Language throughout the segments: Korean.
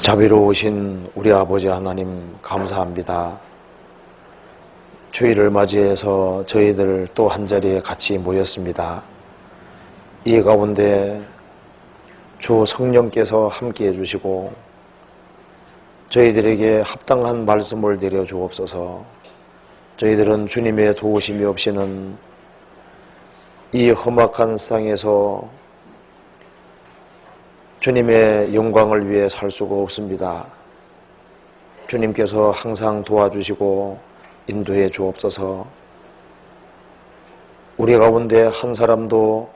자비로우신 우리 아버지 하나님 감사합니다. 주일을 맞이해서 저희들 또 한자리에 같이 모였습니다. 이 가운데 주 성령께서 함께해 주시고 저희들에게 합당한 말씀을 내려 주옵소서. 저희들은 주님의 도우심이 없이는 이 험악한 세상에서 주님의 영광을 위해 살 수가 없습니다. 주님께서 항상 도와주시고 인도해 주옵소서. 우리 가운데 한 사람도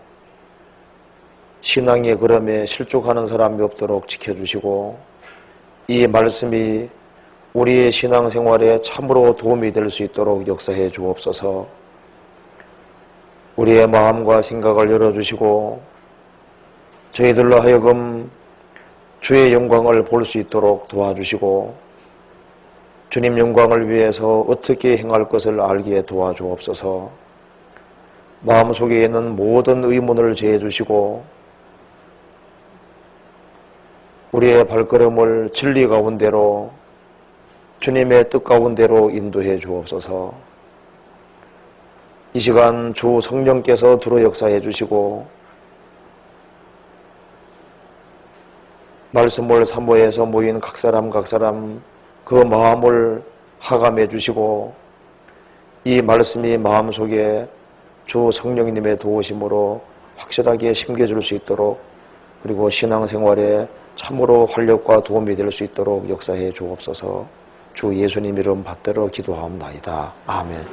신앙의 걸음에 실족하는 사람이 없도록 지켜주시고 이 말씀이 우리의 신앙생활에 참으로 도움이 될 수 있도록 역사해 주옵소서. 우리의 마음과 생각을 열어주시고 저희들로 하여금 주의 영광을 볼 수 있도록 도와주시고 주님 영광을 위해서 어떻게 행할 것을 알게 도와주옵소서. 마음속에 있는 모든 의문을 제해 주시고 우리의 발걸음을 진리 가운데로 주님의 뜻 가운데로 인도해 주옵소서. 이 시간 주 성령께서 들어 역사해 주시고 말씀을 사모해서 모인 각 사람 그 마음을 하감해 주시고 이 말씀이 마음속에 주 성령님의 도우심으로 확실하게 심겨줄 수 있도록 그리고 신앙생활에 참으로 활력과 도움이 될 수 있도록 역사해 주옵소서. 주 예수님 이름 받들어 기도하옵나이다. 아멘.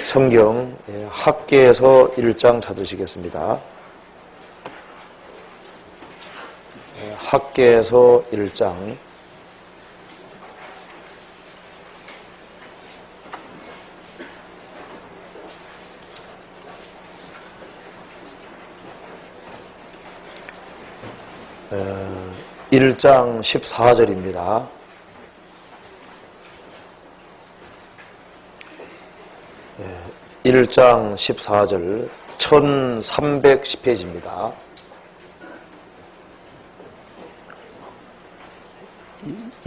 성경 학개에서 1장 찾으시겠습니다. 학개에서 1장 1장 14절입니다. 1장 14절 1310페이지입니다.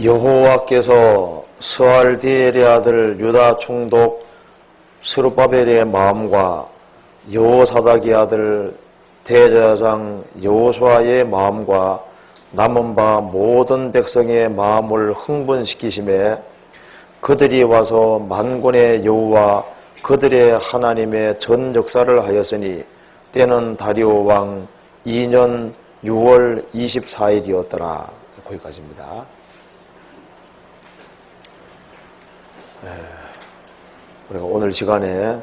여호와께서 스알디엘의 아들 유다 총독 스룹바벨의 마음과 여호사닥의 아들 대제사장 여호수아의 마음과 남은 바 모든 백성의 마음을 흥분시키심에 그들이 와서 만군의 여호와 그들의 하나님의 전 역사를 하였으니 때는 다리오 왕 2년 6월 24일이었더라. 거기까지입니다. 우리가 오늘 시간에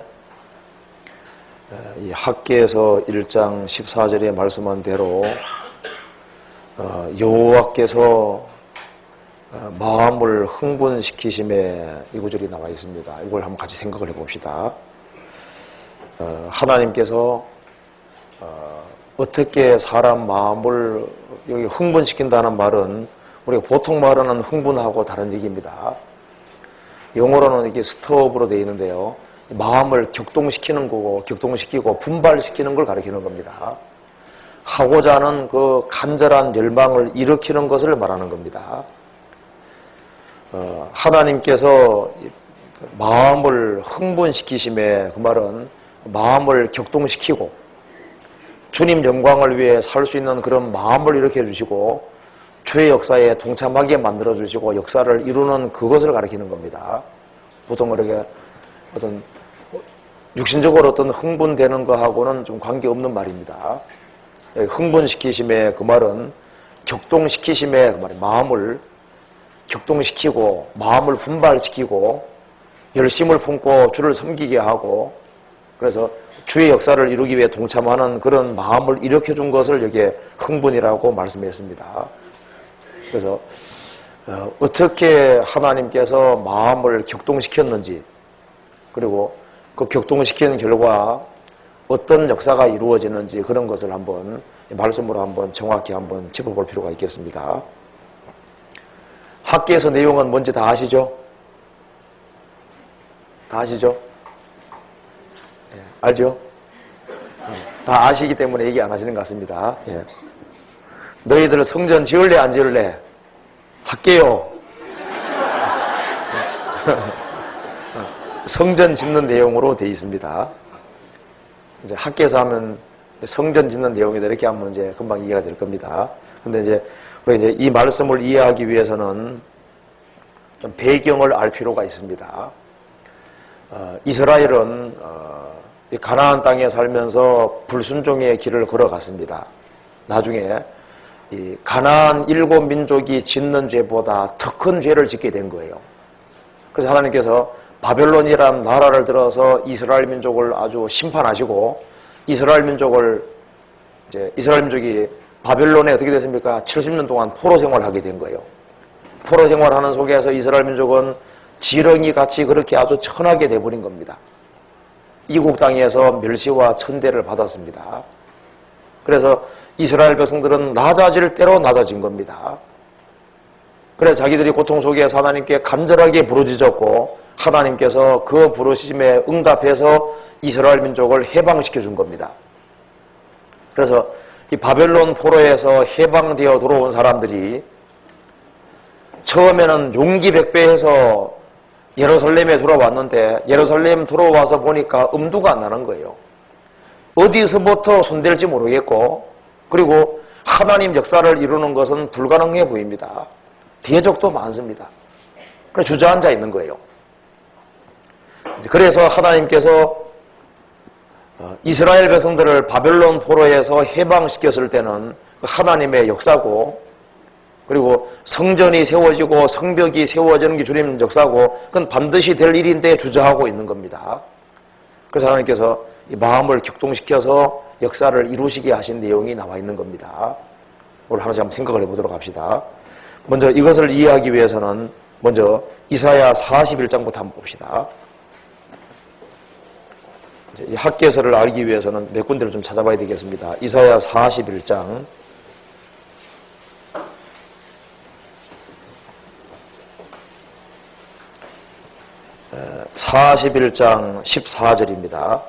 이 학개에서 1장 14절에 말씀한 대로 여호와께서 마음을 흥분시키심에 이 구절이 나와 있습니다. 이걸 한번 같이 생각을 해봅시다. 하나님께서 어떻게 사람 마음을 여기 흥분시킨다는 말은 우리가 보통 말하는 흥분하고 다른 얘기입니다. 영어로는 이게 스톱으로 되어 있는데요. 마음을 격동시키는 거고 격동시키고 분발시키는 걸 가리키는 겁니다. 하고자 하는 그 간절한 열망을 일으키는 것을 말하는 겁니다. 하나님께서 마음을 흥분시키심에 그 말은 마음을 격동시키고 주님 영광을 위해 살 수 있는 그런 마음을 일으켜 주시고 주의 역사에 동참하게 만들어 주시고 역사를 이루는 그것을 가리키는 겁니다. 보통 그렇게 어떤 육신적으로 어떤 흥분되는 거하고는 좀 관계없는 말입니다. 흥분시키심에 그 말은 격동시키심에 그 말이 마음을 격동시키고 마음을 분발시키고 열심을 품고 주를 섬기게 하고 그래서 주의 역사를 이루기 위해 동참하는 그런 마음을 일으켜준 것을 여기에 흥분이라고 말씀했습니다. 그래서 어떻게 하나님께서 마음을 격동시켰는지 그리고 그 격동시키는 결과 어떤 역사가 이루어지는지 그런 것을 한번 말씀으로 한번 정확히 한번 짚어볼 필요가 있겠습니다. 학개에서 내용은 뭔지 다 아시죠? 다 아시죠? 네, 알죠? 다 아시기 때문에 얘기 안 하시는 것 같습니다. 예. 너희들 성전 지을래 안 지을래? 할게요. 성전 짓는 내용으로 되어 있습니다. 이제 학교에서 하면 성전 짓는 내용이다 이렇게 하면 이제 금방 이해가 될 겁니다. 근데 이제 우리 이제 이 말씀을 이해하기 위해서는 좀 배경을 알 필요가 있습니다. 이스라엘은 이 가나안 땅에 살면서 불순종의 길을 걸어갔습니다. 나중에 이 가나안 7민족이 짓는 죄보다 더 큰 죄를 짓게 된 거예요. 그래서 하나님께서 바벨론이란 나라를 들어서 이스라엘 민족을 아주 심판하시고 이스라엘 민족이 바벨론에 어떻게 됐습니까? 70년 동안 포로 생활하게 된 거예요. 포로 생활하는 속에서 이스라엘 민족은 지렁이 같이 그렇게 아주 천하게 돼버린 겁니다. 이국 땅에서 멸시와 천대를 받았습니다. 그래서 이스라엘 백성들은 낮아질 대로 낮아진 겁니다. 그래서 자기들이 고통 속에서 하나님께 간절하게 부르짖었고 하나님께서 그 부르짖음에 응답해서 이스라엘 민족을 해방시켜 준 겁니다. 그래서 이 바벨론 포로에서 해방되어 들어온 사람들이 처음에는 용기 백배해서 예루살렘에 들어왔는데 예루살렘 들어와서 보니까 엄두가 안 나는 거예요. 어디서부터 손댈지 모르겠고 그리고 하나님 역사를 이루는 것은 불가능해 보입니다. 대적도 많습니다. 그래서 주저앉아 있는 거예요. 그래서 하나님께서 이스라엘 백성들을 바벨론 포로에서 해방시켰을 때는 하나님의 역사고 그리고 성전이 세워지고 성벽이 세워지는 게 주님 역사고 그건 반드시 될 일인데 주저하고 있는 겁니다. 그래서 하나님께서 이 마음을 격동시켜서 역사를 이루시게 하신 내용이 나와 있는 겁니다. 오늘 하나씩 한번 생각을 해보도록 합시다. 먼저 이것을 이해하기 위해서는 먼저 이사야 41장부터 한번 봅시다. 이 학개서를 알기 위해서는 몇 군데를 좀 찾아봐야 되겠습니다. 이사야 41장 14절입니다.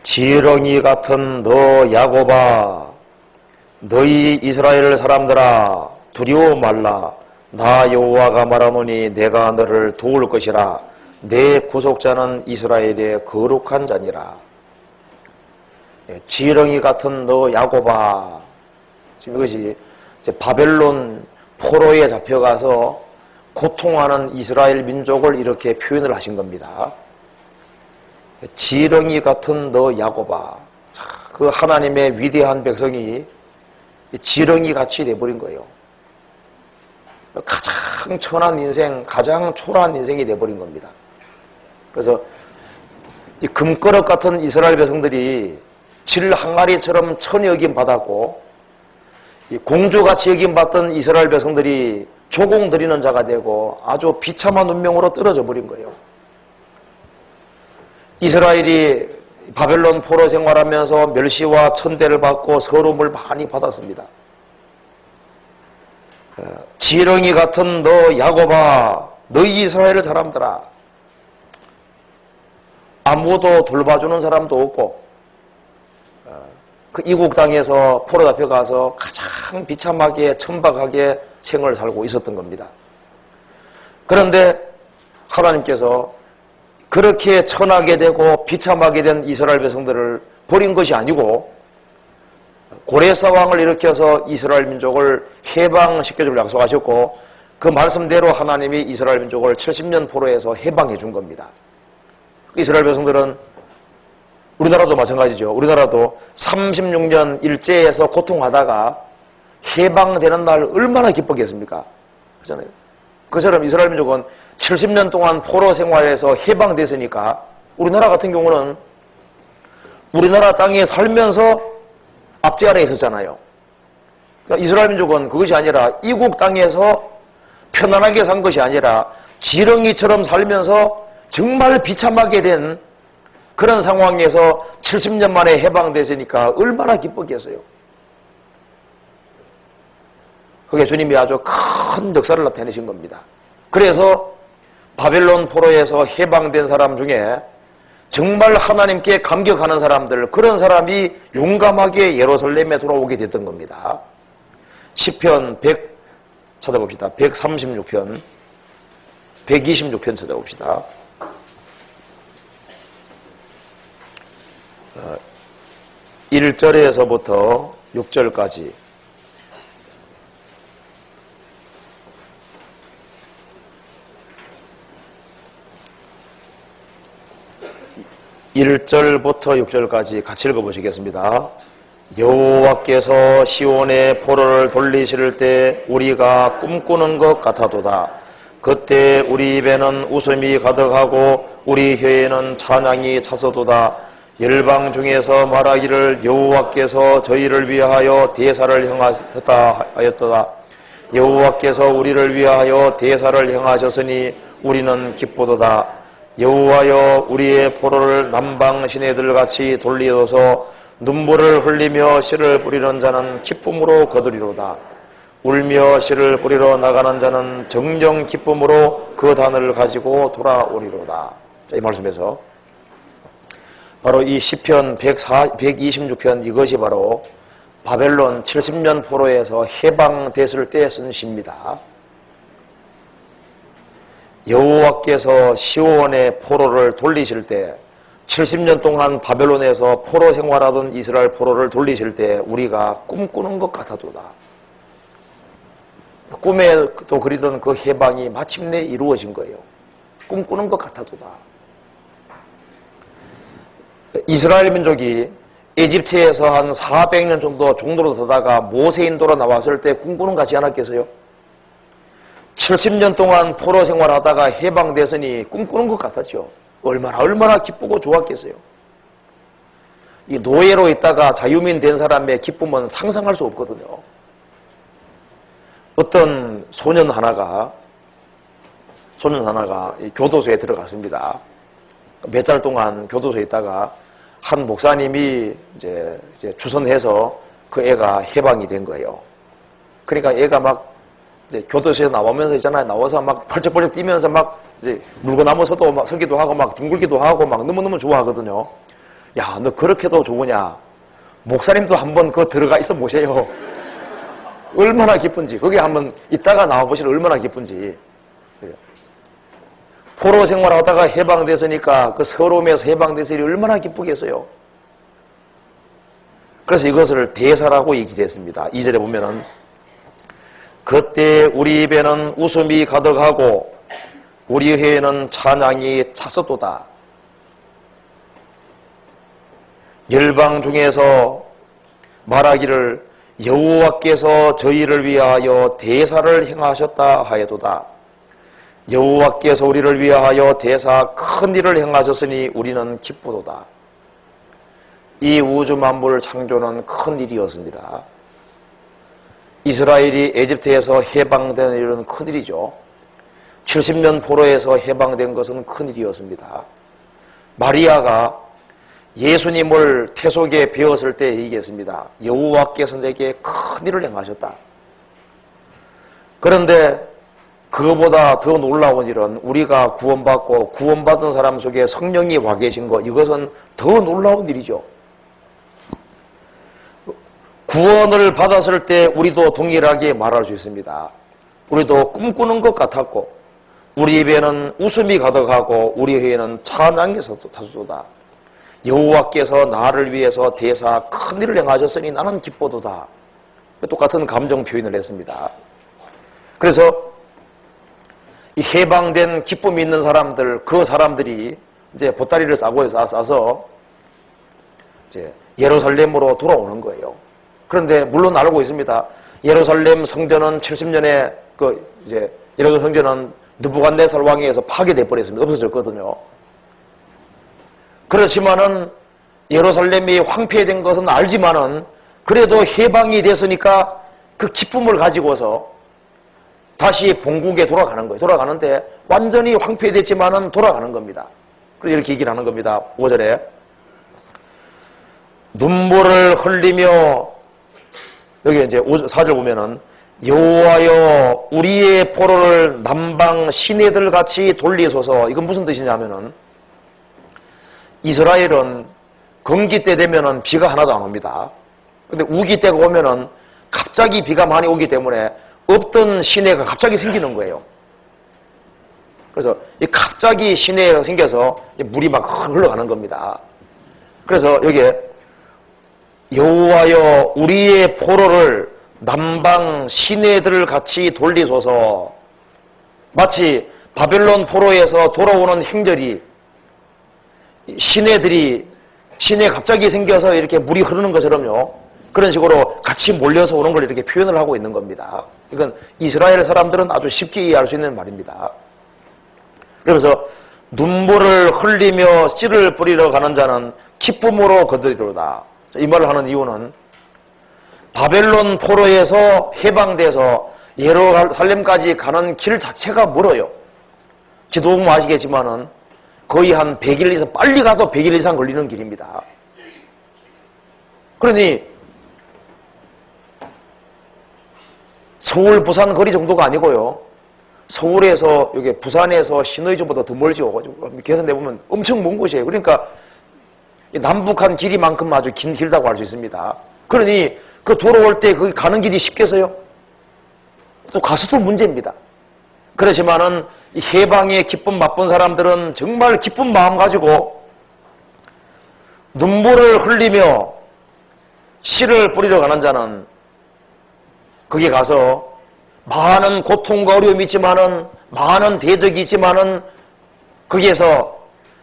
지렁이 같은 너 야곱아 너희 이스라엘 사람들아 두려워 말라. 나 여호와가 말하노니 내가 너를 도울 것이라. 내 구속자는 이스라엘의 거룩한 자니라. 지렁이 같은 너 야곱아. 지금 이것이 이제 바벨론 포로에 잡혀가서 고통하는 이스라엘 민족을 이렇게 표현을 하신 겁니다. 지렁이 같은 너 야곱아. 그 하나님의 위대한 백성이 지렁이 같이 돼버린 거예요. 가장 천한 인생, 가장 초라한 인생이 돼버린 겁니다. 그래서 이 금그릇 같은 이스라엘 백성들이 질 항아리처럼 천히 여김 받았고 이 공주같이 여김 받던 이스라엘 백성들이 조공 드리는 자가 되고 아주 비참한 운명으로 떨어져 버린 거예요. 이스라엘이 바벨론 포로 생활하면서 멸시와 천대를 받고 서름을 많이 받았습니다. 지렁이 같은 너 야곱아 너희 이스라엘 사람들아 아무도 돌봐주는 사람도 없고 그 이국 땅에서 포로 잡혀가서 가장 비참하게 천박하게 생을 살고 있었던 겁니다. 그런데 하나님께서 그렇게 천하게 되고 비참하게 된 이스라엘 백성들을 버린 것이 아니고 고레사왕을 일으켜서 이스라엘 민족을 해방시켜줄 약속하셨고 그 말씀대로 하나님이 이스라엘 민족을 70년 포로에서 해방해 준 겁니다. 이스라엘 백성들은 우리나라도 마찬가지죠. 우리나라도 36년 일제에서 고통하다가 해방되는 날 얼마나 기뻤겠습니까? 그렇잖아요. 그처럼 이스라엘 민족은 70년 동안 포로 생활에서 해방됐으니까 우리나라 같은 경우는 우리나라 땅에 살면서 압제 아래에 있었잖아요. 그러니까 이스라엘 민족은 그것이 아니라 이국 땅에서 편안하게 산 것이 아니라 지렁이처럼 살면서 정말 비참하게 된 그런 상황에서 70년 만에 해방됐으니까 얼마나 기뻤겠어요. 그게 주님이 아주 큰 역사를 나타내신 겁니다. 그래서 바벨론 포로에서 해방된 사람 중에 정말 하나님께 감격하는 사람들, 그런 사람이 용감하게 예루살렘에 돌아오게 됐던 겁니다. 시편 100 찾아봅시다. 136편 126편 찾아봅시다. 1절에서부터 6절까지 1절부터 6절까지 같이 읽어보시겠습니다. 여호와께서 시온의 포로를 돌리실 때 우리가 꿈꾸는 것 같아도다. 그때 우리 입에는 웃음이 가득하고 우리 혀에는 찬양이 차서도다. 열방 중에서 말하기를 여호와께서 저희를 위하여 대사를 행하셨다 하였도다. 여호와께서 우리를 위하여 대사를 행하셨으니 우리는 기쁘도다. 여호와여 우리의 포로를 남방 시내들같이 돌리어서 눈물을 흘리며 씨를 뿌리는 자는 기쁨으로 거두리로다. 울며 씨를 뿌리러 나가는 자는 정령 기쁨으로 그 단을 가지고 돌아오리로다. 자, 이 말씀에서 바로 이 시편 126편 이것이 바로 바벨론 70년 포로에서 해방됐을 때 쓴 시입니다. 여호와께서 시온의 포로를 돌리실 때 70년 동안 바벨론에서 포로 생활하던 이스라엘 포로를 돌리실 때 우리가 꿈꾸는 것 같아도다. 꿈에도 그리던 그 해방이 마침내 이루어진 거예요. 꿈꾸는 것 같아도다. 이스라엘 민족이 이집트에서 한 400년 정도 종로로 서다가 모세 인도로 나왔을 때 꿈꾸는 것 같지 않았겠어요? 70년 동안 포로 생활하다가 해방됐으니 꿈꾸는 것 같았죠. 얼마나 기쁘고 좋았겠어요. 이 노예로 있다가 자유민 된 사람의 기쁨은 상상할 수 없거든요. 어떤 소년 하나가 교도소에 들어갔습니다. 몇 달 동안 교도소에 있다가 한 목사님이 이제 주선해서 그 애가 해방이 된 거예요. 그러니까 애가 막 이제 교도소에 나오면서 있잖아요. 나와서 막 펄쩍펄쩍 뛰면서 막 이제 물고나무 서도 막 서기도 하고 막 둥글기도 하고 막 너무너무 좋아하거든요. 야, 너 그렇게도 좋으냐? 목사님도 한번 그 들어가 있어 보세요. 얼마나 기쁜지. 거기 한번 있다가 나와 보시면 얼마나 기쁜지. 포로 생활하다가 해방됐으니까 그 서러움에서 해방됐으니 얼마나 기쁘겠어요. 그래서 이것을 대사라고 얘기를 했습니다. 2절에 보면은 그때 우리 입에는 웃음이 가득하고 우리 혀에는 찬양이 차서도다. 열방 중에서 말하기를 여호와께서 저희를 위하여 대사를 행하셨다 하여도다. 여호와께서 우리를 위하여 대사 큰 일을 행하셨으니 우리는 기쁘도다. 이 우주 만물 창조는 큰 일이었습니다. 이스라엘이 에집트에서 해방된 일은 큰 일이죠. 70년 포로에서 해방된 것은 큰 일이었습니다. 마리아가 예수님을 태속에 배웠을 때 얘기했습니다. 여호와께서 내게 큰 일을 행하셨다. 그런데 그거보다 더 놀라운 일은 우리가 구원받고 구원받은 사람 속에 성령이 와 계신 것, 이것은 더 놀라운 일이죠. 구원을 받았을 때 우리도 동일하게 말할 수 있습니다. 우리도 꿈꾸는 것 같았고 우리 입에는 웃음이 가득하고 우리 혀에는 찬양이 차서도다. 여호와께서 나를 위해서 대사 큰 일을 행하셨으니 나는 기쁘도다. 똑같은 감정 표현을 했습니다. 그래서 이 해방된 기쁨이 있는 사람들, 그 사람들이 이제 보따리를 싸서 이제 예루살렘으로 돌아오는 거예요. 그런데 물론 알고 있습니다. 예루살렘 성전은 70년에 예루살렘 성전은 느부갓네살 왕에 의해서 파괴돼 버렸습니다. 없어졌거든요. 그렇지만은 예루살렘이 황폐된 것은 알지만은 그래도 해방이 됐으니까 그 기쁨을 가지고서 다시 본국에 돌아가는 거예요. 돌아가는데 완전히 황폐됐지만은 돌아가는 겁니다. 그래서 이렇게 얘기를 하는 겁니다. 5절에 눈물을 흘리며, 여기 이제 4절 보면은 여호와여 우리의 포로를 남방 시내들 같이 돌리소서. 이건 무슨 뜻이냐면은 이스라엘은 건기 때 되면은 비가 하나도 안 옵니다. 근데 우기 때가 오면은 갑자기 비가 많이 오기 때문에 없던 시내가 갑자기 생기는 거예요. 그래서 이 갑자기 시내가 생겨서 물이 막 흘러가는 겁니다. 그래서 여기에 여호와여 우리의 포로를 남방 시내들을 같이 돌리소서. 마치 바벨론 포로에서 돌아오는 행렬이 시내에 갑자기 생겨서 이렇게 물이 흐르는 것처럼요. 그런 식으로 같이 몰려서 오는 걸 이렇게 표현을 하고 있는 겁니다. 이건 이스라엘 사람들은 아주 쉽게 이해할 수 있는 말입니다. 그래서 눈물을 흘리며 씨를 뿌리러 가는 자는 기쁨으로 거두리로다. 이 말을 하는 이유는 바벨론 포로에서 해방돼서 예루살렘까지 가는 길 자체가 멀어요. 지도 보면 아시겠지만은 거의 한 100일 이상, 빨리 가도 100일 이상 걸리는 길입니다. 그러니 서울, 부산 거리 정도가 아니고요. 서울에서, 여기 부산에서 시너이주보다 더 멀죠. 계산해보면 엄청 먼 곳이에요. 그러니까 남북한 길이만큼 아주 길다고 할 수 있습니다. 그러니 그 돌아올 때 거기 가는 길이 쉽겠어요? 또 가서도 문제입니다. 그렇지만은 이 해방의 기쁨 맛본 사람들은 정말 기쁜 마음 가지고 눈물을 흘리며 씨를 뿌리러 가는 자는 거기 가서 많은 고통과 어려움이 있지만은 많은 대적이 있지만은 거기에서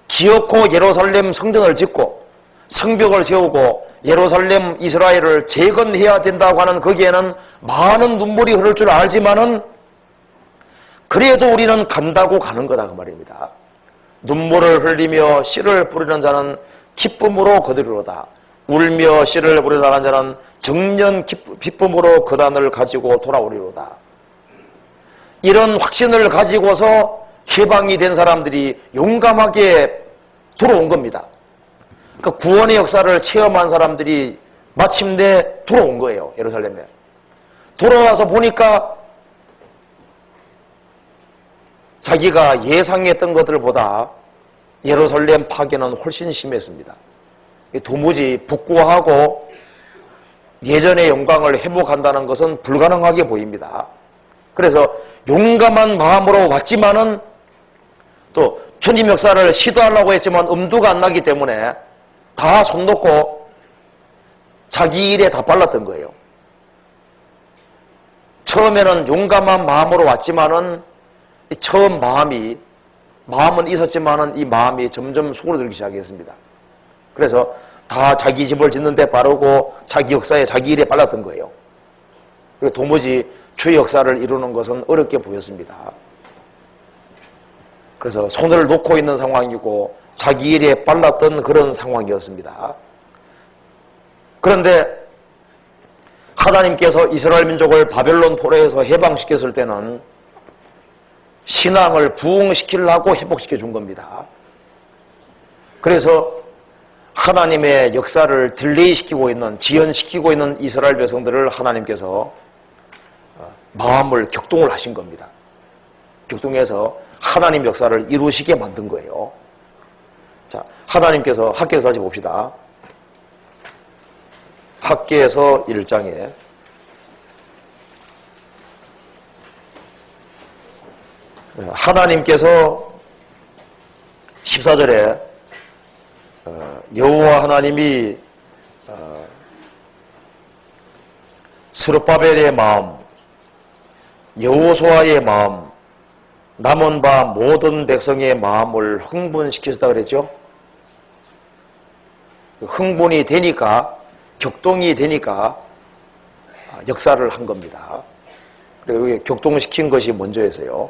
기어코 예루살렘 성전을 짓고 성벽을 세우고 예루살렘 이스라엘을 재건해야 된다고 하는 거기에는 많은 눈물이 흐를 줄 알지만은 그래도 우리는 간다고 가는 거다 그 말입니다. 눈물을 흘리며 씨를 뿌리는 자는 기쁨으로 거두리로다. 울며 씨를 뿌리러 가는 자는 정년 기쁨으로 거단을 가지고 돌아오리로다. 이런 확신을 가지고서 해방이 된 사람들이 용감하게 들어온 겁니다. 그러니까 구원의 역사를 체험한 사람들이 마침내 들어온 거예요. 예루살렘에. 돌아와서 보니까 자기가 예상했던 것들보다 예루살렘 파괴는 훨씬 심했습니다. 도무지 복구하고 예전의 영광을 회복한다는 것은 불가능하게 보입니다. 그래서 용감한 마음으로 왔지만은 또 주님 역사를 시도하려고 했지만 엄두가 안 나기 때문에 다 손 놓고 자기 일에 다 빨랐던 거예요. 처음에는 용감한 마음으로 왔지만은 처음 마음은 있었지만은 이 마음이 점점 수그러들기 시작했습니다. 그래서 다 자기 집을 짓는 데 빠르고 자기 역사에 자기 일에 빨랐던 거예요. 그리고 도무지 주의 역사를 이루는 것은 어렵게 보였습니다. 그래서 손을 놓고 있는 상황이고 자기 일에 빨랐던 그런 상황이었습니다. 그런데 하나님께서 이스라엘 민족을 바벨론 포로에서 해방시켰을 때는 신앙을 부흥시키려고 회복시켜 준 겁니다. 그래서 하나님의 역사를 딜레이시키고 있는, 지연시키고 있는 이스라엘 백성들을 하나님께서 마음을 격동을 하신 겁니다. 격동해서 하나님 역사를 이루시게 만든 거예요. 자, 하나님께서 학개에서 다시 봅시다. 학개에서 1장에 하나님께서 14절에 여호와 하나님이 스룹바벨의 마음, 여호수아의 마음, 남은 바 모든 백성의 마음을 흥분시키셨다 그랬죠. 흥분이 되니까, 격동이 되니까 역사를 한 겁니다. 그리고 여기 격동시킨 것이 먼저였어요.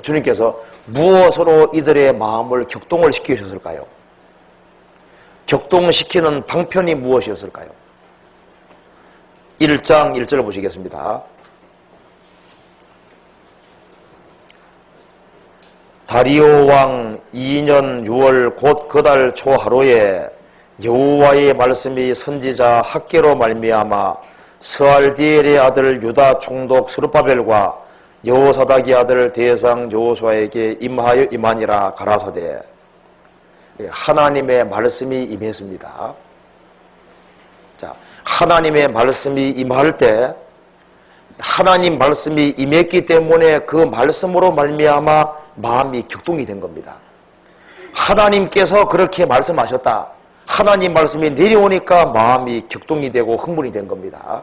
주님께서 무엇으로 이들의 마음을 격동을 시키셨을까요? 격동시키는 방편이 무엇이었을까요? 1장 1절을 보시겠습니다. 다리오 왕 2년 6월 곧 그 달 초 하루에 여호와의 말씀이 선지자 학개로 말미암아 스알디엘의 아들 유다 총독 스룹바벨과 여호사닥의 아들 대상 여호수아에게 임하니라 가라사대 하나님의 말씀이 임했습니다. 자, 하나님의 말씀이 임할 때 하나님 말씀이 임했기 때문에 그 말씀으로 말미암아 마음이 격동이 된 겁니다. 하나님께서 그렇게 말씀하셨다. 하나님 말씀이 내려오니까 마음이 격동이 되고 흥분이 된 겁니다.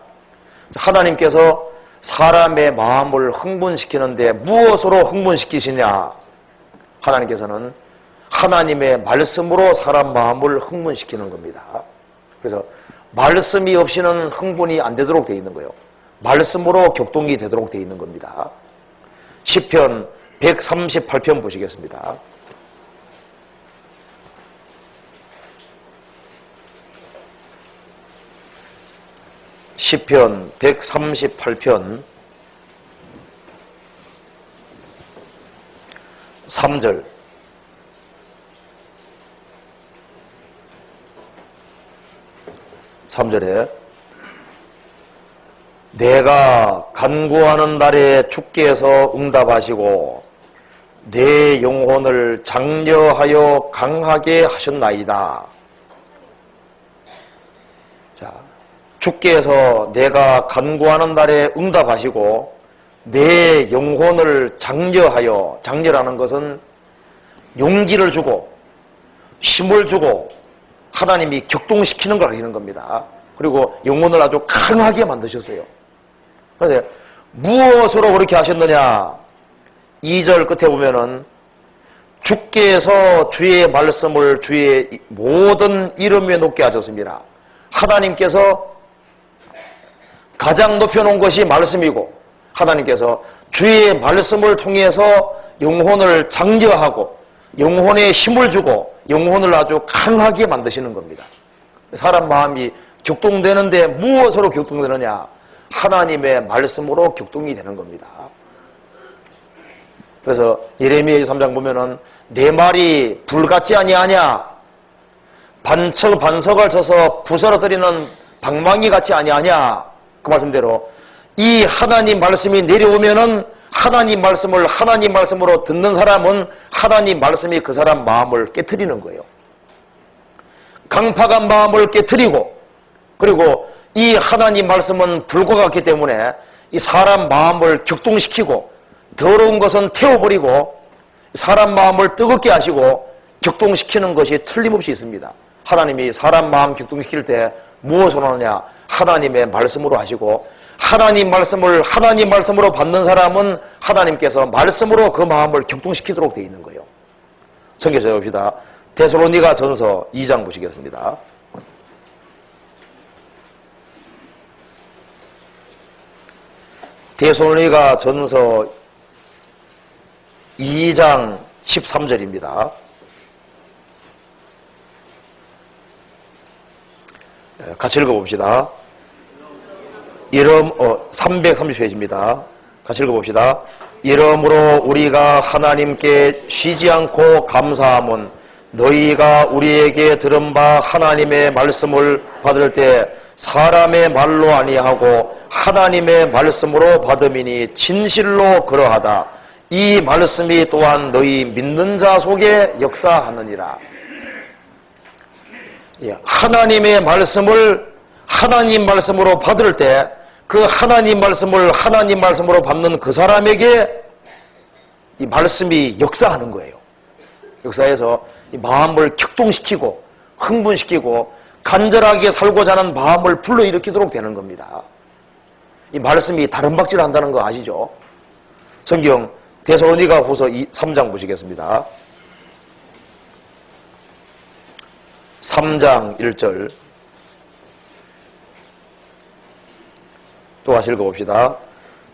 하나님께서 사람의 마음을 흥분시키는데 무엇으로 흥분시키시냐? 하나님께서는 하나님의 말씀으로 사람 마음을 흥분시키는 겁니다. 그래서 말씀이 없이는 흥분이 안 되도록 되어 있는 거예요. 말씀으로 격동이 되도록 되어 있는 겁니다. 시편 138편 보시겠습니다. 시편 138편 3절. 내가 간구하는 날에 주께서 응답하시고 내 영혼을 장려하여 강하게 하셨나이다. 자, 주께서 내가 간구하는 날에 응답하시고 내 영혼을 장려하여, 장려라는 것은 용기를 주고 힘을 주고 하나님이 격동시키는 걸 알리는 겁니다. 그리고 영혼을 아주 강하게 만드셨어요. 그런데 무엇으로 그렇게 하셨느냐? 2절 끝에 보면은 주께서 주의 말씀을 주의 모든 이름 위에 높게 하셨습니다. 하나님께서 가장 높여놓은 것이 말씀이고 하나님께서 주의 말씀을 통해서 영혼을 장려하고 영혼에 힘을 주고 영혼을 아주 강하게 만드시는 겁니다. 사람 마음이 격동되는데 무엇으로 격동되느냐? 하나님의 말씀으로 격동이 되는 겁니다. 그래서 예레미야 3장 보면은 내 말이 불같지 아니하냐? 반석을 쳐서 부서뜨리는 방망이 같지 아니하냐? 그 말씀대로 이 하나님 말씀이 내려오면은 하나님 말씀으로 듣는 사람은 하나님 말씀이 그 사람 마음을 깨트리는 거예요. 강팍한 마음을 깨트리고, 그리고 이 하나님 말씀은 불과 같기 때문에 이 사람 마음을 격동시키고 더러운 것은 태워버리고 사람 마음을 뜨겁게 하시고 격동시키는 것이 틀림없이 있습니다. 하나님이 사람 마음 격동시킬 때 무엇으로 하느냐? 하나님의 말씀으로 하시고 하나님 말씀으로 받는 사람은 하나님께서 말씀으로 그 마음을 격동시키도록 되어 있는 거예요. 성경 찾아봅시다. 데살로니가 전서 2장 보시겠습니다. 데살로니가 전서 2장 13절입니다. 같이 읽어봅시다. 330페이지입니다. 같이 읽어봅시다. 이러므로 우리가 하나님께 쉬지 않고 감사함은 너희가 우리에게 들은 바 하나님의 말씀을 받을 때 사람의 말로 아니하고 하나님의 말씀으로 받음이니 진실로 그러하다. 이 말씀이 또한 너희 믿는 자 속에 역사하느니라. 하나님의 말씀을 하나님 말씀으로 받을 때 그 하나님 말씀으로 받는 그 사람에게 이 말씀이 역사하는 거예요. 역사해서 이 마음을 격동시키고 흥분시키고 간절하게 살고자 하는 마음을 불러일으키도록 되는 겁니다. 이 말씀이 다른 박질을 한다는 거 아시죠? 성경 데살로니가 후서 3장 보시겠습니다. 3장 1절 또 다시 읽어봅시다.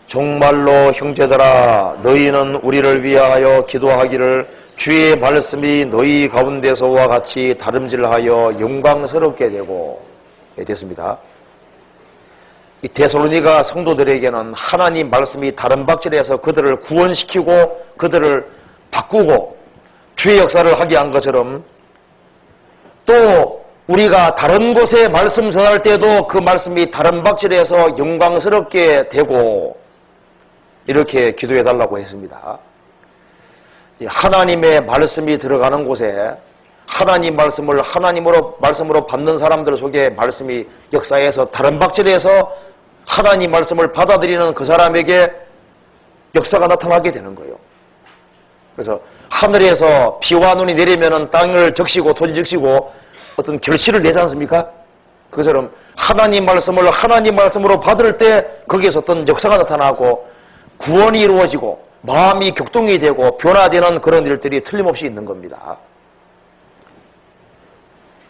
정말로 형제들아 너희는 우리를 위하여 기도하기를 주의 말씀이 너희 가운데서와 같이 다름질하여 영광스럽게 되고 됐습니다. 이 데살로니가 성도들에게는 하나님 말씀이 다른 박질해서 그들을 구원시키고 그들을 바꾸고 주의 역사를 하게 한 것처럼 또 우리가 다른 곳에 말씀 전할 때도 그 말씀이 다른 박질해서 영광스럽게 되고 이렇게 기도해 달라고 했습니다. 하나님의 말씀이 들어가는 곳에 하나님 말씀으로 받는 사람들 속에 말씀이 역사에서 다른 박질에서 하나님 말씀을 받아들이는 그 사람에게 역사가 나타나게 되는 거예요. 그래서 하늘에서 비와 눈이 내리면은 땅을 적시고 토지 적시고 어떤 결실을 내지 않습니까? 그처럼 하나님 말씀으로 받을 때 거기에서 어떤 역사가 나타나고 구원이 이루어지고 마음이 격동이 되고 변화되는 그런 일들이 틀림없이 있는 겁니다.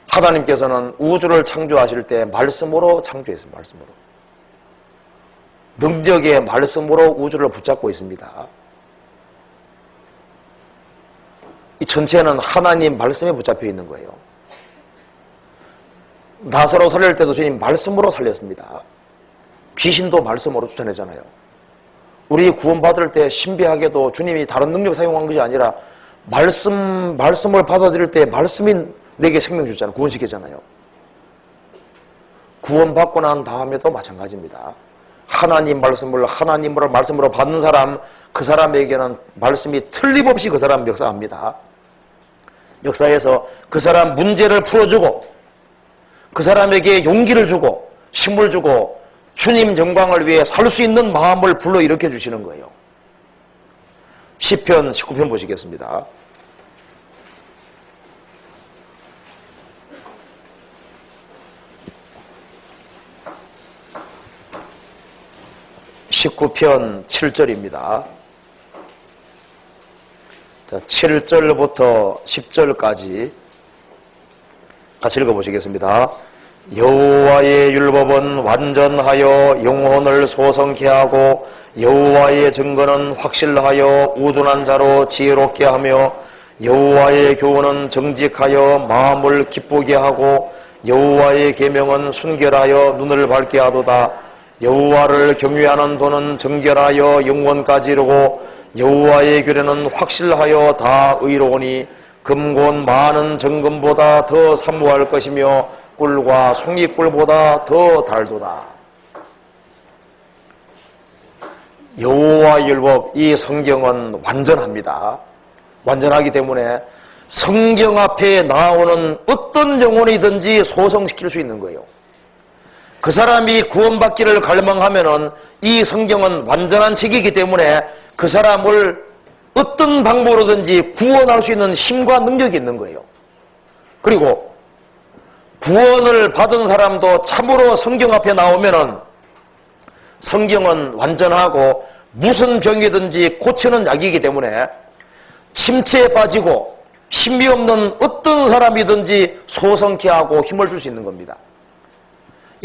하나님께서는 우주를 창조하실 때 말씀으로 창조했어요. 말씀으로. 능력의 말씀으로 우주를 붙잡고 있습니다. 이 전체는 하나님 말씀에 붙잡혀 있는 거예요. 나사로 살릴 때도 주님 말씀으로 살렸습니다. 귀신도 말씀으로 쫓아내잖아요. 우리 구원받을 때 신비하게도 주님이 다른 능력 사용한 것이 아니라 말씀을 받아들일 때 말씀이 내게 생명 주잖아요. 구원시키잖아요. 구원받고 난 다음에도 마찬가지입니다. 하나님 말씀으로 받는 사람, 그 사람에게는 말씀이 틀림없이 그 사람 역사합니다. 역사에서 그 사람 문제를 풀어주고 그 사람에게 용기를 주고 힘을 주고 주님 영광을 위해 살 수 있는 마음을 불러일으켜 주시는 거예요. 시편 19편 보시겠습니다. (19편) 7절입니다. 7절부터 10절까지 같이 읽어보시겠습니다. 여호와의 율법은 완전하여 영혼을 소성케 하고 여호와의 증거는 확실하여 우둔한 자로 지혜롭게 하며 여호와의 교훈은 정직하여 마음을 기쁘게 하고 여호와의 계명은 순결하여 눈을 밝게 하도다. 여호와를 경외하는 도는 정결하여 영원까지 이르고 여호와의 규례는 확실하여 다 의로우니 금곤 많은 정금보다 더 사모할 것이며 꿀과 송이꿀보다 더 달도다. 여호와의 율법, 이 성경은 완전합니다. 완전하기 때문에 성경 앞에 나오는 어떤 영혼이든지 소성시킬 수 있는 거예요. 그 사람이 구원받기를 갈망하면은 이 성경은 완전한 책이기 때문에 그 사람을 어떤 방법으로든지 구원할 수 있는 힘과 능력이 있는 거예요. 그리고 구원을 받은 사람도 참으로 성경 앞에 나오면은 성경은 완전하고 무슨 병이든지 고치는 약이기 때문에 침체에 빠지고 힘이 없는 어떤 사람이든지 소성케 하고 힘을 줄 수 있는 겁니다.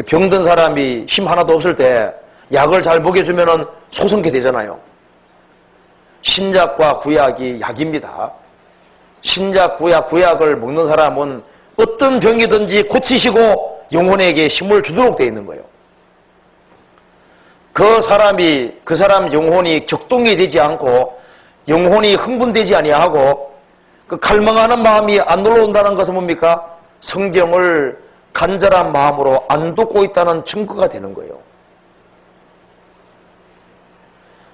병든 사람이 힘 하나도 없을 때 약을 잘 먹여주면은 소성케 되잖아요. 신약과 구약이 약입니다. 신약, 구약을 먹는 사람은 어떤 병이든지 고치시고 영혼에게 힘을 주도록 되어 있는 거예요. 그 사람 영혼이 격동이 되지 않고 영혼이 흥분되지 아니하고 그 갈망하는 마음이 안 올라온다는 것은 뭡니까? 성경을 간절한 마음으로 안 듣고 있다는 증거가 되는 거예요.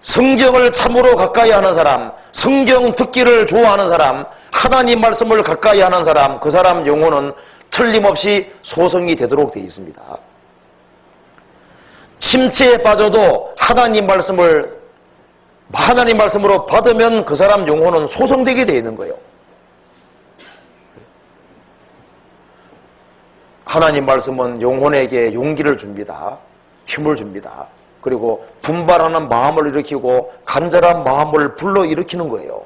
성경을 참으로 가까이 하는 사람, 성경 듣기를 좋아하는 사람, 하나님 말씀을 가까이 하는 사람, 그 사람 영혼은 틀림없이 소성이 되도록 되어 있습니다. 침체에 빠져도 하나님 말씀으로 받으면 그 사람 영혼은 소성되게 되어 있는 거예요. 하나님 말씀은 영혼에게 용기를 줍니다. 힘을 줍니다. 그리고 분발하는 마음을 일으키고 간절한 마음을 불러일으키는 거예요.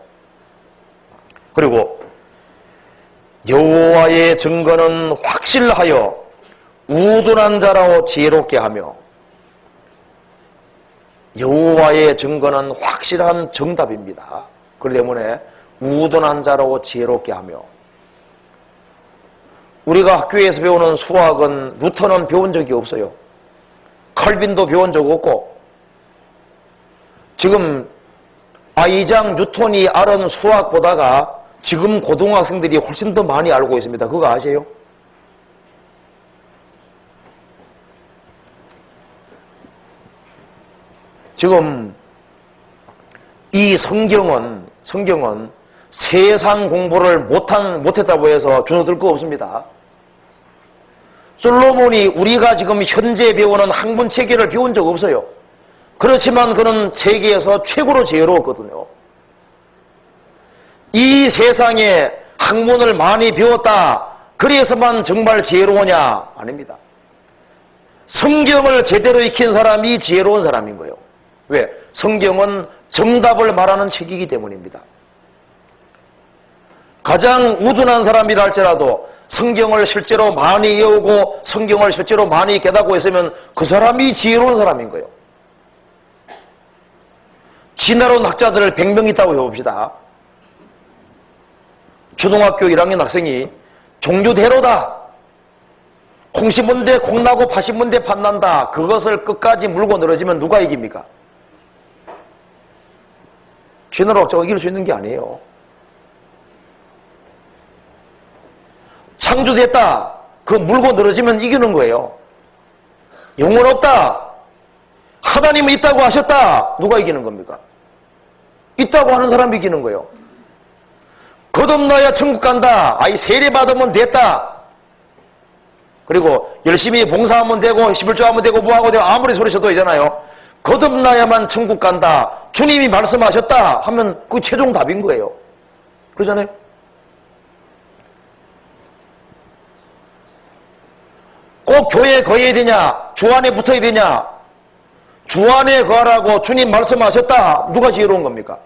그리고 여호와의 증거는 확실하여 우둔한 자로 지혜롭게 하며, 여호와의 증거는 확실한 정답입니다. 그렇기 때문에 우둔한 자로 지혜롭게 하며, 우리가 학교에서 배우는 수학은 루터는 배운 적이 없어요. 칼빈도 배운 적 없고, 지금 아이작 뉴턴이 알은 수학보다가 지금 고등학생들이 훨씬 더 많이 알고 있습니다. 그거 아세요? 지금 이 성경은 세상 공부를 못했다고 해서 주눅들 거 없습니다. 솔로몬이 우리가 지금 현재 배우는 학문 체계를 배운 적 없어요. 그렇지만 그는 세계에서 최고로 지혜로웠거든요. 이 세상에 학문을 많이 배웠다, 그래서만 정말 지혜로우냐? 아닙니다. 성경을 제대로 익힌 사람이 지혜로운 사람인 거예요. 왜? 성경은 정답을 말하는 책이기 때문입니다. 가장 우둔한 사람이라 할지라도 성경을 실제로 많이 외우고 성경을 실제로 많이 깨닫고 있으면 그 사람이 지혜로운 사람인 거예요. 지나온 학자들을 100명 있다고 해봅시다. 초등학교 1학년 학생이 종교대로다, 콩 심은데 콩나고 팥 심은데 팥난다, 그것을 끝까지 물고 늘어지면 누가 이깁니까? 지나온 학자가 이길 수 있는 게 아니에요. 창조됐다, 그 물고 늘어지면 이기는 거예요. 영혼 없다, 하나님은 있다고 하셨다, 누가 이기는 겁니까? 있다고 하는 사람이 이기는 거예요. 거듭나야 천국 간다, 아이 세례 받으면 됐다, 그리고 열심히 봉사하면 되고 11조 하면 되고 뭐하고 되고 아무리 소리쳐도 되잖아요. 거듭나야만 천국 간다, 주님이 말씀하셨다 하면 그게 최종 답인 거예요. 그러잖아요. 꼭 교회에 거해야 되냐, 주 안에 붙어야 되냐? 주 안에 거하라고 주님 말씀하셨다, 누가 지혜로운 겁니까?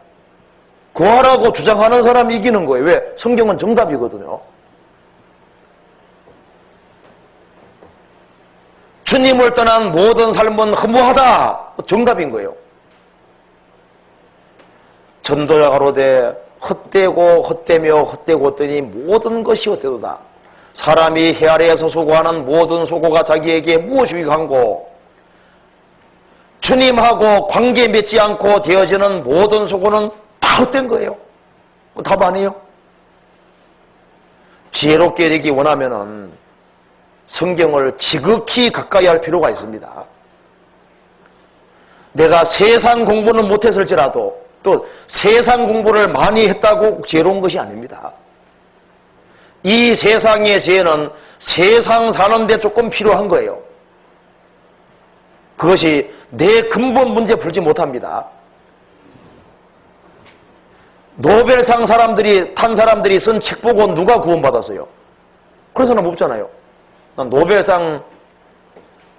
거하라고 주장하는 사람이 이기는 거예요. 왜? 성경은 정답이거든요. 주님을 떠난 모든 삶은 허무하다, 정답인 거예요. 전도자 가로되 헛되고 헛되며 헛되고 헛되니 모든 것이 헛되도다. 사람이 해 아래에서 수고하는 모든 수고가 자기에게 무엇이 유익한고, 주님하고 관계 맺지 않고 되어지는 모든 수고는 다 헛된 거예요. 답 아니에요? 지혜롭게 되기 원하면은 성경을 지극히 가까이 할 필요가 있습니다. 내가 세상 공부는 못했을지라도 또 세상 공부를 많이 했다고 꼭 지혜로운 것이 아닙니다. 이 세상의 지혜는 세상 사는데 조금 필요한 거예요. 그것이 내 근본 문제 풀지 못합니다. 노벨상 탄 사람들이 쓴 책 보고 누가 구원받았어요? 그런 사람 없잖아요. 난 노벨상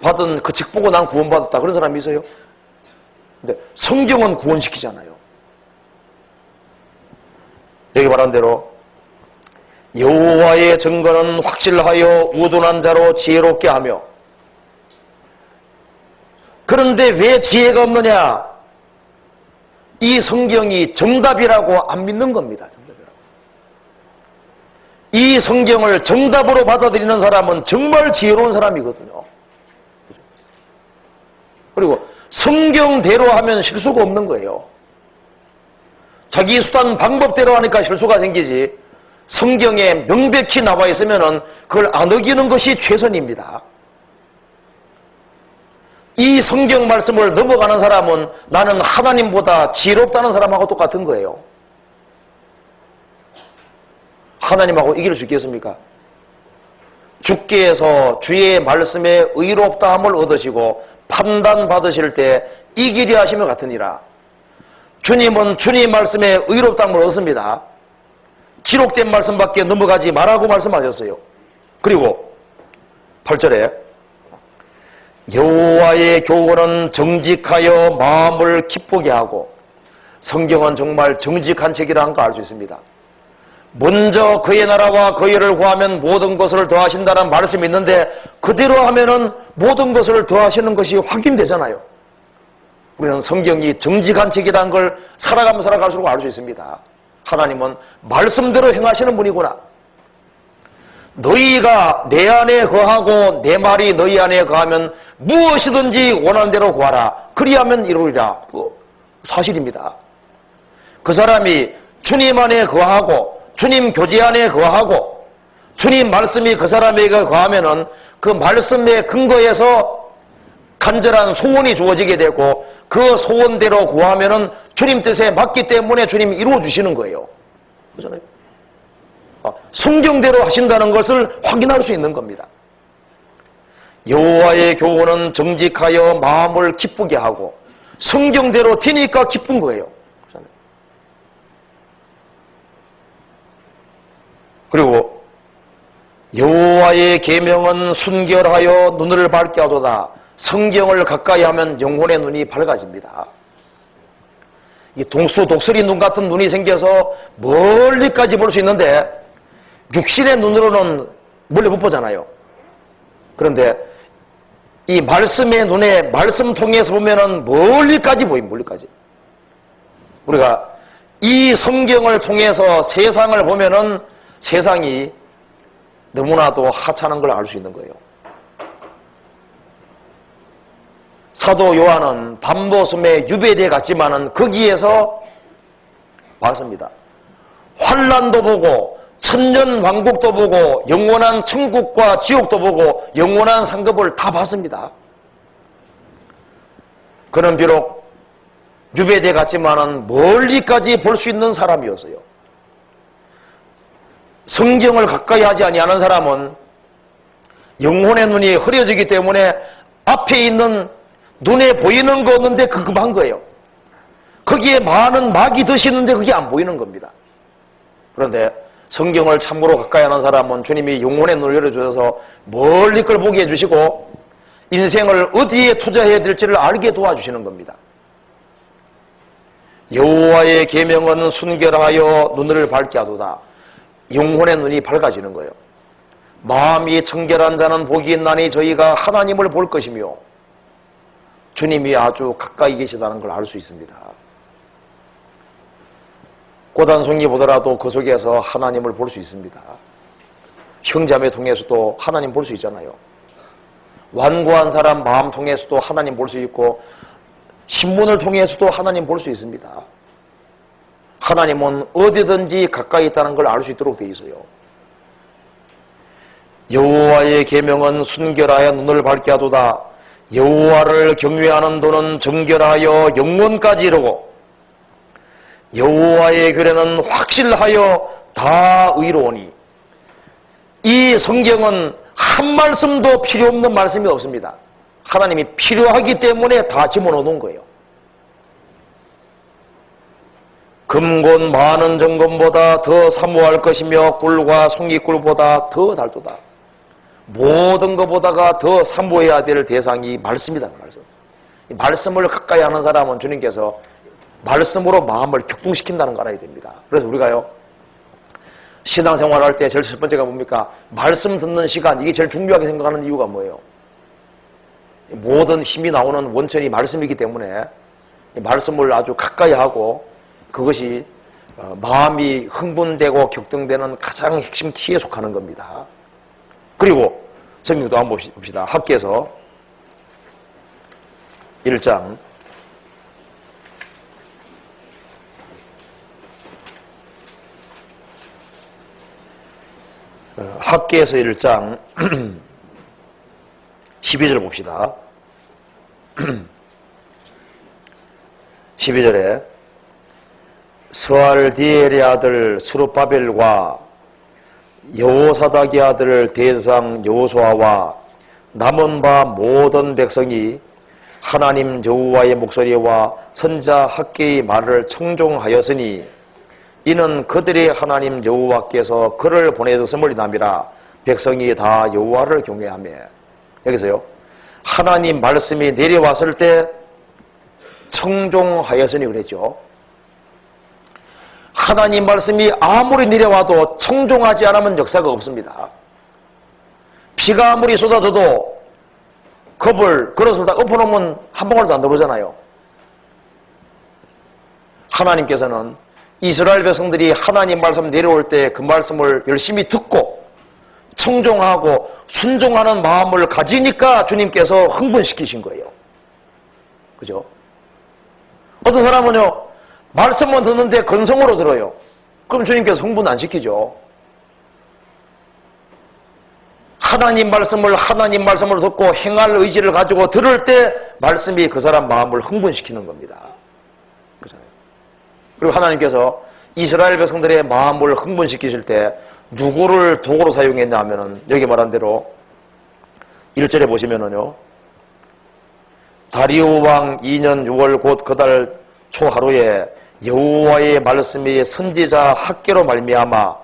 받은 그 책 보고 난 구원받았다, 그런 사람이 있어요? 근데 성경은 구원시키잖아요. 여기 말한 대로 여호와의 증거는 확실하여 우둔한 자로 지혜롭게 하며, 그런데 왜 지혜가 없느냐? 이 성경이 정답이라고 안 믿는 겁니다. 정답이라고. 이 성경을 정답으로 받아들이는 사람은 정말 지혜로운 사람이거든요. 그리고 성경대로 하면 실수가 없는 거예요. 자기 수단 방법대로 하니까 실수가 생기지, 성경에 명백히 나와 있으면은 그걸 안 어기는 것이 최선입니다. 이 성경 말씀을 넘어가는 사람은 나는 하나님보다 지혜롭다는 사람하고 똑같은 거예요. 하나님하고 이길 수 있겠습니까? 주께서 주의 말씀에 의롭다함을 얻으시고 판단받으실 때 이기려 하심을 같으니라. 주님은 주님 말씀에 의롭다함을 얻습니다. 기록된 말씀밖에 넘어가지 말라고 말씀하셨어요. 그리고 8절에 여호와의 교훈은 정직하여 마음을 기쁘게 하고, 성경은 정말 정직한 책이라는 걸 알 수 있습니다. 먼저 그의 나라와 그의 일을 구하면 모든 것을 더하신다는 말씀이 있는데 그대로 하면은 모든 것을 더하시는 것이 확인되잖아요. 우리는 성경이 정직한 책이라는 걸 살아가면 살아갈수록 알 수 있습니다. 하나님은 말씀대로 행하시는 분이구나. 너희가 내 안에 거하고 내 말이 너희 안에 거하면 무엇이든지 원하는 대로 구하라. 그리하면 이루리라. 사실입니다. 그 사람이 주님 안에 거하고 주님 교제 안에 거하고 주님 말씀이 그 사람에게 거하면은 그 말씀에 근거해서 간절한 소원이 주어지게 되고 그 소원대로 구하면은 주님 뜻에 맞기 때문에 주님이 이루어 주시는 거예요. 그렇잖아요. 성경대로 하신다는 것을 확인할 수 있는 겁니다. 여호와의 교훈은 정직하여 마음을 기쁘게 하고 성경대로 되니까 기쁜 거예요. 그렇잖아요. 그리고 여호와의 계명은 순결하여 눈을 밝게 하도다. 성경을 가까이 하면 영혼의 눈이 밝아집니다. 이 동수 독수리 눈 같은 눈이 생겨서 멀리까지 볼 수 있는데 육신의 눈으로는 멀리 못 보잖아요. 그런데 이 말씀의 눈에 말씀 통해서 보면은 멀리까지 보임, 멀리까지. 우리가 이 성경을 통해서 세상을 보면은 세상이 너무나도 하찮은 걸 알 수 있는 거예요. 사도 요한은 밤도숨에 유배대 갔지만은 거기에서 봤습니다. 환난도 보고 천년 왕국도 보고 영원한 천국과 지옥도 보고 영원한 상급을 다 봤습니다. 그는 비록 유배대 갔지만은 멀리까지 볼 수 있는 사람이었어요. 성경을 가까이 하지 아니하는 사람은 영혼의 눈이 흐려지기 때문에 앞에 있는 눈에 보이는 거 없는데 그급한 거예요. 거기에 많은 막이 드시는데 그게 안 보이는 겁니다. 그런데 성경을 참고로 가까이 하는 사람은 주님이 영혼의 눈을 열어주셔서 멀리 걸 보게 해주시고 인생을 어디에 투자해야 될지를 알게 도와주시는 겁니다. 여호와의 계명은 순결하여 눈을 밝게 하도다. 영혼의 눈이 밝아지는 거예요. 마음이 청결한 자는 복이 있나니 저희가 하나님을 볼 것이며 주님이 아주 가까이 계시다는 걸 알 수 있습니다. 꽃한송이 보더라도 그 속에서 하나님을 볼 수 있습니다. 형제자매 통해서도 하나님 볼 수 있잖아요. 완고한 사람 마음 통해서도 하나님 볼 수 있고 신문을 통해서도 하나님 볼 수 있습니다. 하나님은 어디든지 가까이 있다는 걸 알 수 있도록 되어 있어요. 여호와의 계명은 순결하여 눈을 밝게 하도다. 여호와를 경외하는 도는 정결하여 영혼까지 이르고 여호와의 규례는 확실하여 다 의로우니. 이 성경은 한 말씀도 필요 없는 말씀이 없습니다. 하나님이 필요하기 때문에 다 집어넣는 거예요. 금곤 많은 정금보다 더 사모할 것이며 꿀과 송이꿀보다 더 달도다. 모든 것보다가 더 사모해야 될 대상이 말씀이다. 말씀. 이 말씀을 가까이 하는 사람은 주님께서 말씀으로 마음을 격동시킨다는 거 알아야 됩니다. 그래서 우리가요 신앙생활할 때 제일 첫 번째가 뭡니까? 말씀 듣는 시간, 이게 제일 중요하게 생각하는 이유가 뭐예요? 모든 힘이 나오는 원천이 말씀이기 때문에 말씀을 아주 가까이 하고 그것이 마음이 흥분되고 격동되는 가장 핵심 키에 속하는 겁니다. 그리고 성경도 한번 봅시다. 학기에서 1장 학기에서 1장 12절 봅시다. 12절에 스알디엘의 아들 스룹바벨과 여호사닥의 아들 대상 여호수아와 남은 바 모든 백성이 하나님 여호와의 목소리와 선자 학개의 말을 청종하였으니 이는 그들의 하나님 여호와께서 그를 보내셨음을 남이라. 백성이 다 여호와를 경외하며. 여기서요 하나님 말씀이 내려왔을 때 청종하였으니 그랬죠. 하나님 말씀이 아무리 내려와도 청종하지 않으면 역사가 없습니다. 비가 아무리 쏟아져도 그릇을 다 엎어놓으면 한 방울도 안 들어오잖아요. 하나님께서는 이스라엘 백성들이 하나님 말씀 내려올 때 그 말씀을 열심히 듣고 청종하고 순종하는 마음을 가지니까 주님께서 흥분시키신 거예요. 그죠? 어떤 사람은요 말씀만 듣는데 건성으로 들어요. 그럼 주님께서 흥분 안 시키죠. 하나님 말씀으로 듣고 행할 의지를 가지고 들을 때 말씀이 그 사람 마음을 흥분시키는 겁니다. 그렇잖아요. 그리고 하나님께서 이스라엘 백성들의 마음을 흥분시키실 때 누구를 도구로 사용했냐 하면은 여기 말한 대로 1절에 보시면은요, 다리오 왕 2년 6월 곧 그달 초하루에 여호와의 말씀이 선지자 학개로 말미암아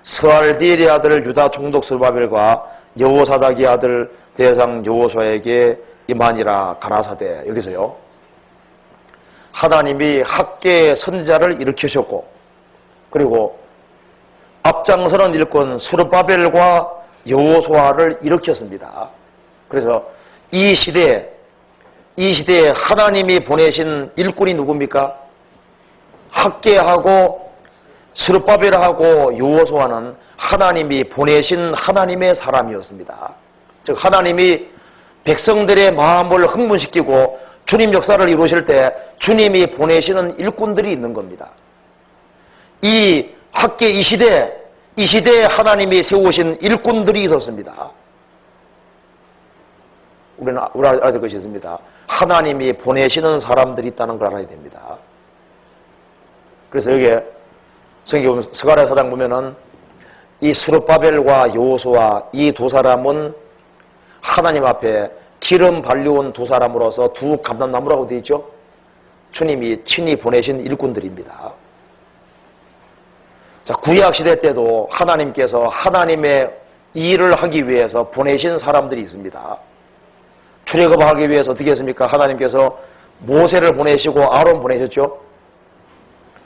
스알디엘의 아들 유다 총독 스룹바벨과 여호사닥의 아들 대장 여호수아에게 임하니라. 가라사대. 여기서요, 하나님이 학개 선지자를 일으키셨고, 그리고 앞장서는 일꾼 스룹바벨과 여호수아를 일으켰습니다. 그래서 이 시대에 하나님이 보내신 일꾼이 누굽니까? 학개하고 스룹바벨하고 여호수아는 하나님이 보내신 하나님의 사람이었습니다. 즉 하나님이 백성들의 마음을 흥분시키고 주님 역사를 이루실 때 주님이 보내시는 일꾼들이 있는 겁니다. 이 학개 이 시대에 하나님이 세우신 일꾼들이 있었습니다. 우리는 알아야 될 것이 있습니다. 하나님이 보내시는 사람들이 있다는 걸 알아야 됩니다. 그래서 여기에 성경 스가랴 4장 보면은 이 스룹바벨과 여호수아 이 두 사람은 하나님 앞에 기름 발려온 두 사람으로서 두 감람나무라고 되어 있죠. 주님이 친히 보내신 일꾼들입니다. 자, 구약 시대 때도 하나님께서 하나님의 일을 하기 위해서 보내신 사람들이 있습니다. 출애굽하기 위해서 어떻게 했습니까? 하나님께서 모세를 보내시고 아론 보내셨죠.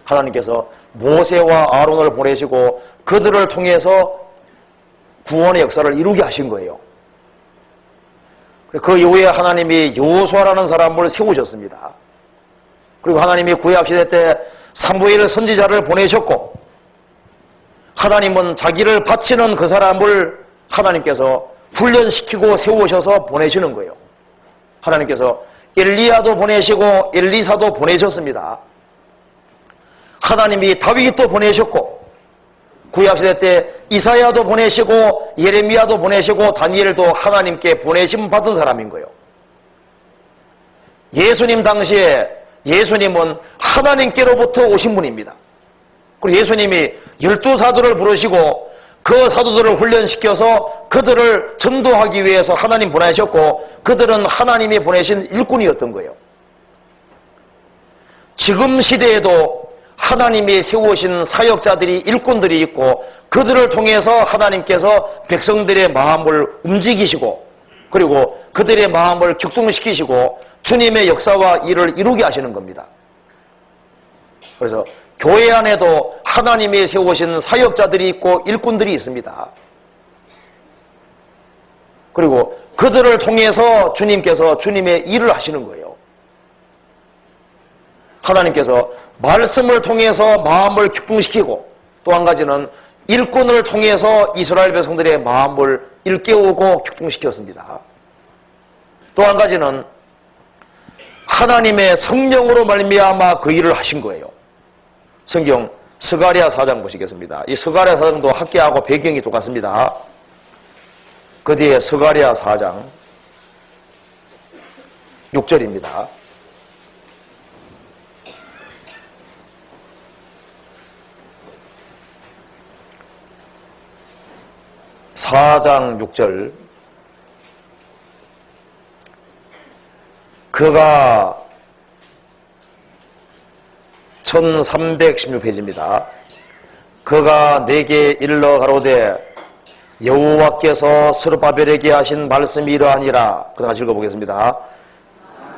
하나님께서 모세와 아론을 보내시고 그들을 통해서 구원의 역사를 이루게 하신 거예요. 그 이후에 하나님이 여호수아라는 사람을 세우셨습니다. 그리고 하나님이 구약시대 때 사무엘 선지자를 보내셨고, 하나님은 자기를 바치는 그 사람을 하나님께서 훈련시키고 세우셔서 보내시는 거예요. 하나님께서 엘리야도 보내시고 엘리사도 보내셨습니다. 하나님이 다윗도 보내셨고, 구약시대 때 이사야도 보내시고 예레미야도 보내시고 다니엘도 하나님께 보내심 받은 사람인 거예요. 예수님 당시에 예수님은 하나님께로부터 오신 분입니다. 그리고 예수님이 12사도를 부르시고 그 사도들을 훈련시켜서 그들을 전도하기 위해서 하나님 보내셨고, 그들은 하나님이 보내신 일꾼이었던 거예요. 지금 시대에도 하나님이 세우신 사역자들이 일꾼들이 있고, 그들을 통해서 하나님께서 백성들의 마음을 움직이시고, 그리고 그들의 마음을 격동시키시고 주님의 역사와 일을 이루게 하시는 겁니다. 그래서 교회 안에도 하나님이 세우신 사역자들이 있고 일꾼들이 있습니다. 그리고 그들을 통해서 주님께서 주님의 일을 하시는 거예요. 하나님께서 말씀을 통해서 마음을 격동시키고, 또 한 가지는 일꾼을 통해서 이스라엘 백성들의 마음을 일깨우고 격동시켰습니다. 또 한 가지는 하나님의 성령으로 말미암아 그 일을 하신 거예요. 성경 스가랴 4장 보시겠습니다. 이 스가랴 4장도 학개하고 배경이 똑같습니다. 그 뒤에 스가랴 4장 6절입니다. (4장 6절) 그가 1316페이지입니다. 그가 내게 일러 가로되 여호와께서 스룹바벨에게 하신 말씀이 이러하니라. 그 다음 읽어보겠습니다.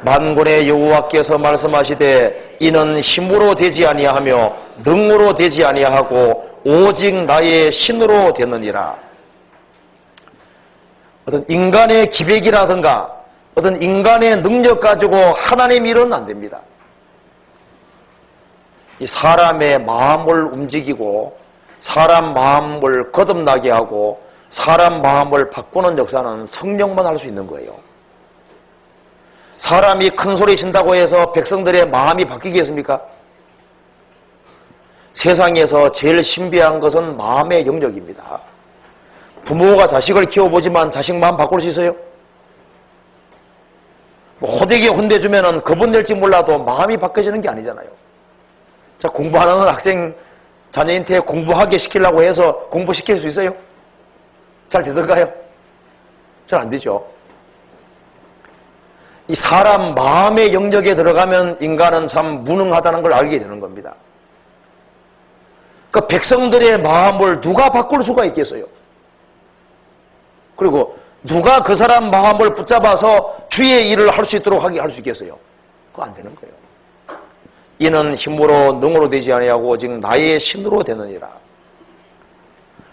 만군의 여호와께서 말씀하시되 이는 힘으로 되지 아니하며 능으로 되지 아니하고 오직 나의 신으로 되느니라. 어떤 인간의 기백이라든가 어떤 인간의 능력 가지고 하나님 일은 안 됩니다. 이 사람의 마음을 움직이고 사람 마음을 거듭나게 하고 사람 마음을 바꾸는 역사는 성령만 할 수 있는 거예요. 사람이 큰 소리 친다고 해서 백성들의 마음이 바뀌겠습니까? 세상에서 제일 신비한 것은 마음의 영역입니다. 부모가 자식을 키워보지만 자식 마음 바꿀 수 있어요? 호되게 혼내주면은 거분될지 몰라도 마음이 바뀌어지는 게 아니잖아요. 자, 공부하는 학생 자녀한테 공부하게 시키려고 해서 공부시킬 수 있어요? 잘 되던가요? 잘 안 되죠. 이 사람 마음의 영역에 들어가면 인간은 참 무능하다는 걸 알게 되는 겁니다. 그 백성들의 마음을 누가 바꿀 수가 있겠어요? 그리고 누가 그 사람 마음을 붙잡아서 주의 일을 할 수 있도록 하게 할 수 있겠어요? 그거 안 되는 거예요. 이는 힘으로 능으로 되지 아니하고 오직 나의 신으로 되느니라.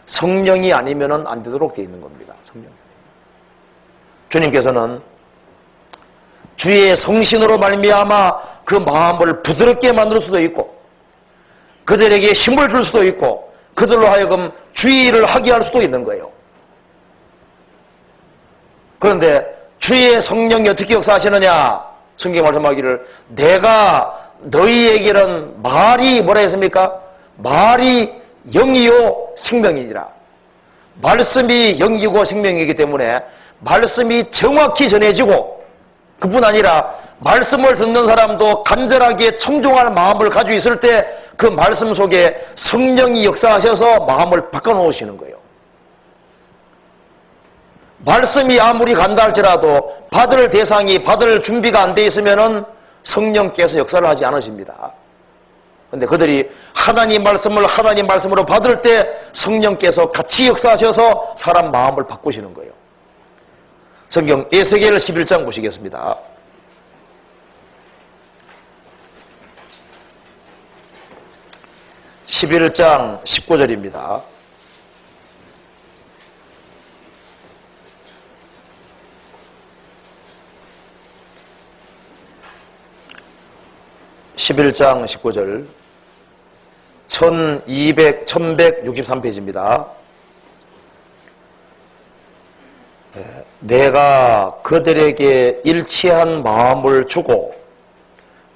성령이 아니면은 안 되도록 되어 있는 겁니다. 성령. 주님께서는 주의 성신으로 말미암아 그 마음을 부드럽게 만들 수도 있고 그들에게 힘을 줄 수도 있고 그들로 하여금 주의 일을 하게 할 수도 있는 거예요. 그런데 주의 성령이 어떻게 역사하시느냐? 성경 말씀하기를 내가 너희에게는 말이 뭐라 했습니까? 말이 영이요 생명이니라. 말씀이 영이고 생명이기 때문에 말씀이 정확히 전해지고 그뿐 아니라 말씀을 듣는 사람도 간절하게 청종할 마음을 가지고 있을 때 그 말씀 속에 성령이 역사하셔서 마음을 바꿔놓으시는 거예요. 말씀이 아무리 간다 할지라도 받을 대상이 받을 준비가 안 돼 있으면은 성령께서 역사를 하지 않으십니다. 그런데 그들이 하나님 말씀을 하나님 말씀으로 받을 때 성령께서 같이 역사하셔서 사람 마음을 바꾸시는 거예요. 성경 에스겔 11장 보시겠습니다. 11장 19절입니다. (11장 19절) 1163페이지입니다. 내가 그들에게 일치한 마음을 주고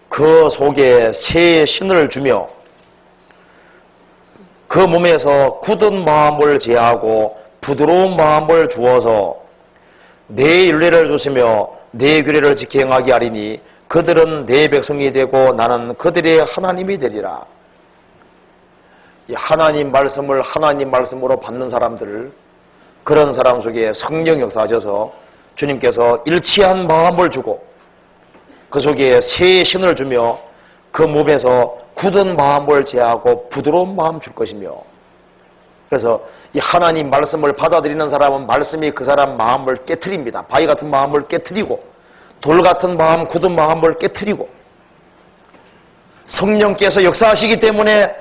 그 속에 새 신을 주며 그 몸에서 굳은 마음을 제하고 부드러운 마음을 주어서 내 율례를 주시며 내 규례를 지켜 행하게 하리니 그들은 내 백성이 되고 나는 그들의 하나님이 되리라. 이 하나님 말씀을 하나님 말씀으로 받는 사람들, 그런 사람 속에 성령 역사하셔서 주님께서 일치한 마음을 주고 그 속에 새 신을 주며 그 몸에서 굳은 마음을 제하고 부드러운 마음 줄 것이며, 그래서 이 하나님 말씀을 받아들이는 사람은 말씀이 그 사람 마음을 깨트립니다. 바위 같은 마음을 깨트리고 돌 같은 마음, 굳은 마음을 깨트리고 성령께서 역사하시기 때문에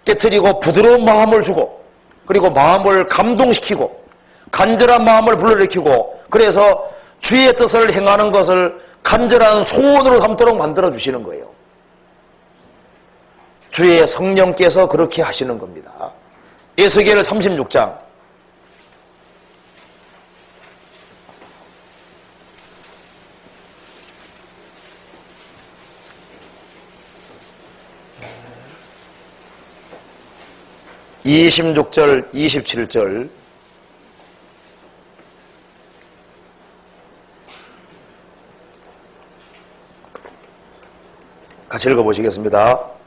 깨트리고 부드러운 마음을 주고 그리고 마음을 감동시키고 간절한 마음을 불러일으키고 그래서 주의 뜻을 행하는 것을 간절한 소원으로 삼도록 만들어주시는 거예요. 주의 성령께서 그렇게 하시는 겁니다. 에스겔 36장 26절 27절 같이 읽어보시겠습니다.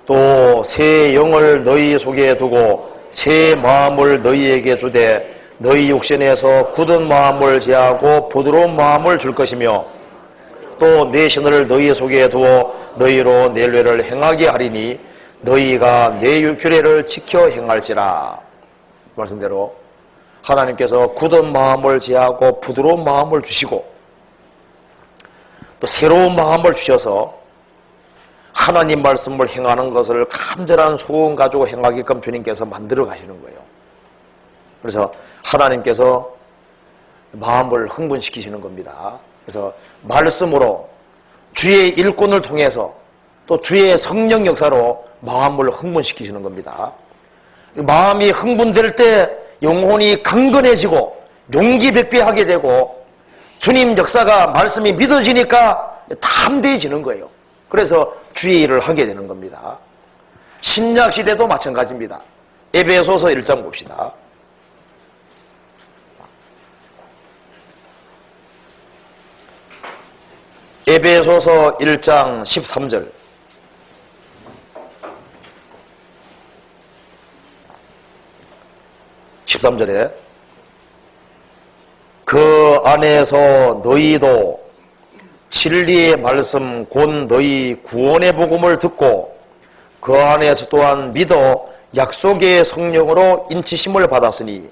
또 새 영을 너희 속에 두고 새 마음을 너희에게 주되 너희 육신에서 굳은 마음을 제하고 부드러운 마음을 줄 것이며 또 내 신을 너희 속에 두어 너희로 내 례를 행하게 하리니 너희가 내 규례를 지켜 행할지라. 말씀대로 하나님께서 굳은 마음을 제하고 부드러운 마음을 주시고 또 새로운 마음을 주셔서 하나님 말씀을 행하는 것을 간절한 소원 가지고 행하게끔 주님께서 만들어 가시는 거예요. 그래서 하나님께서 마음을 흥분시키시는 겁니다. 그래서 말씀으로 주의 일꾼을 통해서 또 주의 성령 역사로 마음을 흥분시키시는 겁니다. 마음이 흥분될 때 영혼이 강건해지고 용기 백배하게 되고 주님 역사가 말씀이 믿어지니까 담대해지는 거예요. 그래서 주의 일을 하게 되는 겁니다. 신약시대도 마찬가지입니다. 에베소서 1장 봅시다. 에베소서 1장 13절 13절에 그 안에서 너희도 진리의 말씀 곧 너희 구원의 복음을 듣고 그 안에서 또한 믿어 약속의 성령으로 인치심을 받았으니,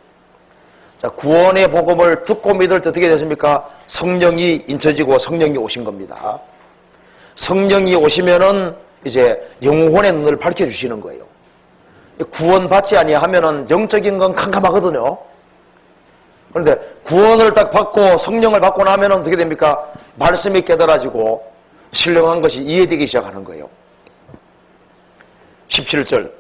자, 구원의 복음을 듣고 믿을 때 어떻게 됐습니까? 성령이 인쳐지고 성령이 오신 겁니다. 성령이 오시면은 이제 영혼의 눈을 밝혀주시는 거예요. 구원받지 아니하면은 영적인 건 캄캄하거든요. 그런데 구원을 딱 받고 성령을 받고 나면은 어떻게 됩니까? 말씀이 깨달아지고 신령한 것이 이해되기 시작하는 거예요. 17절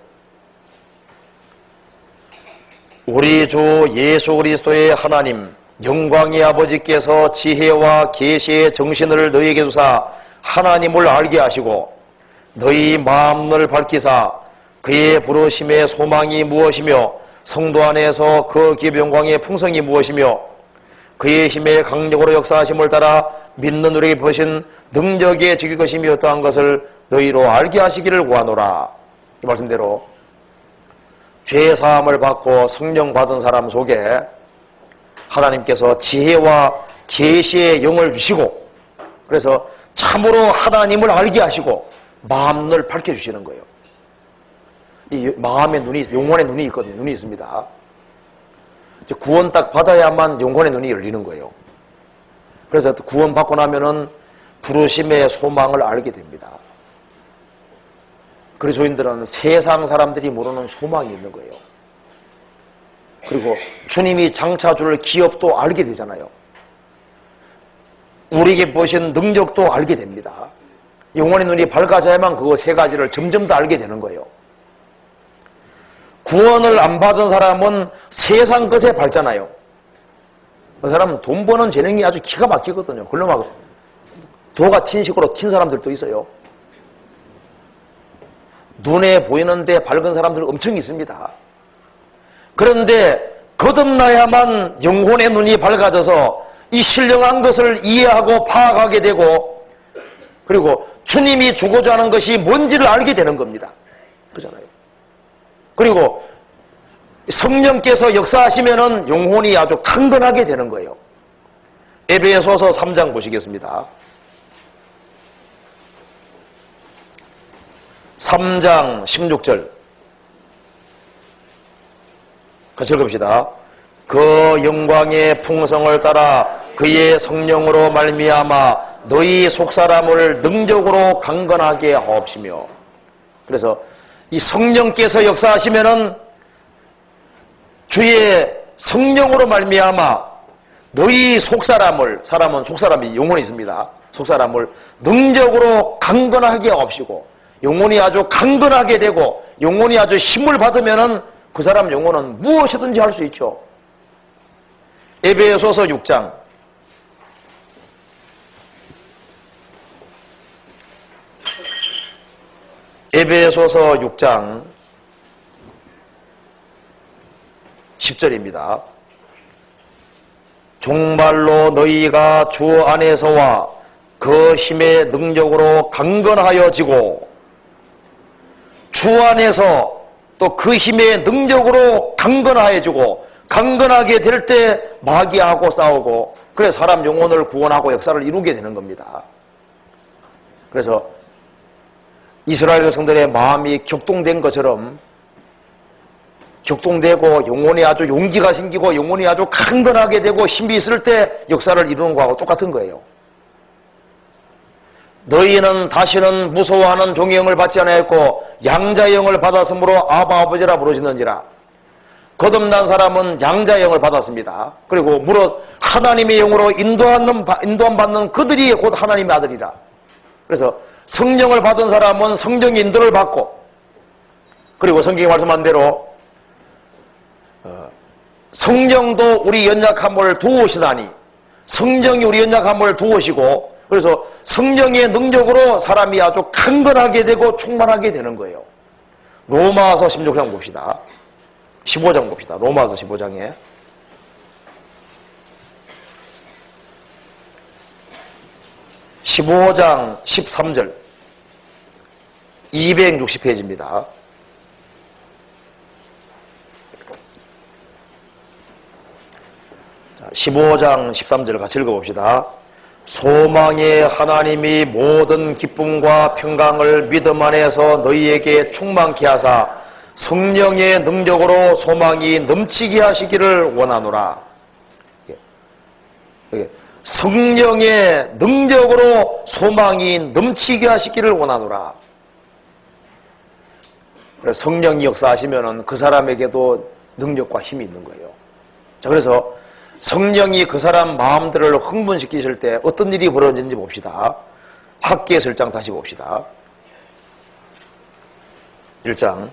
우리 주 예수 그리스도의 하나님 영광의 아버지께서 지혜와 계시의 정신을 너희에게 주사 하나님을 알게 하시고 너희 마음을 밝히사 그의 부르심의 소망이 무엇이며 성도 안에서 그 기업영광의 풍성이 무엇이며 그의 힘의 강력으로 역사하심을 따라 믿는 우리에게 보신 능력의 지킬 것임이 어떠한 것을 너희로 알게 하시기를 구하노라. 이 말씀대로 죄사함을 받고 성령 받은 사람 속에 하나님께서 지혜와 계시의 영을 주시고, 그래서 참으로 하나님을 알게 하시고 마음을 밝혀주시는 거예요. 이 마음의 눈이, 영혼의 눈이 있거든요. 눈이 있습니다. 이제 구원 딱 받아야만 영혼의 눈이 열리는 거예요. 그래서 구원 받고 나면은 부르심의 소망을 알게 됩니다. 그리스도인들은 세상 사람들이 모르는 소망이 있는 거예요. 그리고 주님이 장차 줄 기업도 알게 되잖아요. 우리에게 보신 능력도 알게 됩니다. 영혼의 눈이 밝아져야만 그거 세 가지를 점점 더 알게 되는 거예요. 구원을 안 받은 사람은 세상 것에 밝잖아요. 그 사람은 돈 버는 재능이 아주 기가 막히거든요. 그걸로 막 도가 튄 식으로 튄 사람들도 있어요. 눈에 보이는데 밝은 사람들 엄청 있습니다. 그런데 거듭나야만 영혼의 눈이 밝아져서 이 신령한 것을 이해하고 파악하게 되고, 그리고 주님이 주고자 하는 것이 뭔지를 알게 되는 겁니다. 그렇잖아요. 그리고 성령께서 역사하시면은 영혼이 아주 강건하게 되는 거예요. 에베소서 3장 보시겠습니다. 3장 16절 같이 읽읍시다. 그 영광의 풍성을 따라 그의 성령으로 말미암아 너희 속사람을 능력으로 강건하게 하옵시며. 그래서 이 성령께서 역사하시면은 주의 성령으로 말미암아 너희 속사람을, 사람은 속사람이 영혼이 있습니다. 속사람을 능력으로 강건하게 하옵시고, 영혼이 아주 강건하게 되고 영혼이 아주 힘을 받으면은 그 사람 영혼은 무엇이든지 할 수 있죠. 에베소서 6장 에베소서 6장 10절입니다. 정말로 너희가 주 안에서와 그 힘의 능력으로 강건하여지고, 주 안에서 또 그 힘의 능력으로 강건하여지고, 강건하게 될 때 마귀하고 싸우고, 그래 사람 영혼을 구원하고 역사를 이루게 되는 겁니다. 그래서 이스라엘 백성들의 마음이 격동된 것처럼, 격동되고 영혼이 아주 용기가 생기고 영혼이 아주 강건하게 되고 힘이 있을 때 역사를 이루는 거하고 똑같은 거예요. 너희는 다시는 무서워하는 종의 영을 받지 않았고 양자의 영을 받았으므로 아바 아버지라 부르시는지라. 거듭난 사람은 양자의 영을 받았습니다. 그리고 무릇 하나님의 영으로 인도함 받는 그들이 곧 하나님의 아들이라. 그래서 성령을 받은 사람은 성령의 인도를 받고, 그리고 성경이 말씀한 대로 성령도 우리 연약함을 도우시다니, 성령이 우리 연약함을 도우시고, 그래서 성령의 능력으로 사람이 아주 강건하게 되고 충만하게 되는 거예요. 로마서 16장 봅시다. 15장 봅시다. 로마서 15장에 15장 13절 260페이지입니다. 15장 13절 같이 읽어봅시다. 소망의 하나님이 모든 기쁨과 평강을 믿음 안에서 너희에게 충만케 하사 성령의 능력으로 소망이 넘치게 하시기를 원하노라. 성령의 능력으로 소망이 넘치게 하시기를 원하노라. 성령이 역사하시면은 그 사람에게도 능력과 힘이 있는 거예요. 자, 그래서 성령이 그 사람 마음들을 흥분시키실 때 어떤 일이 벌어지는지 봅시다. 학기에서 1장 다시 봅시다. 1장.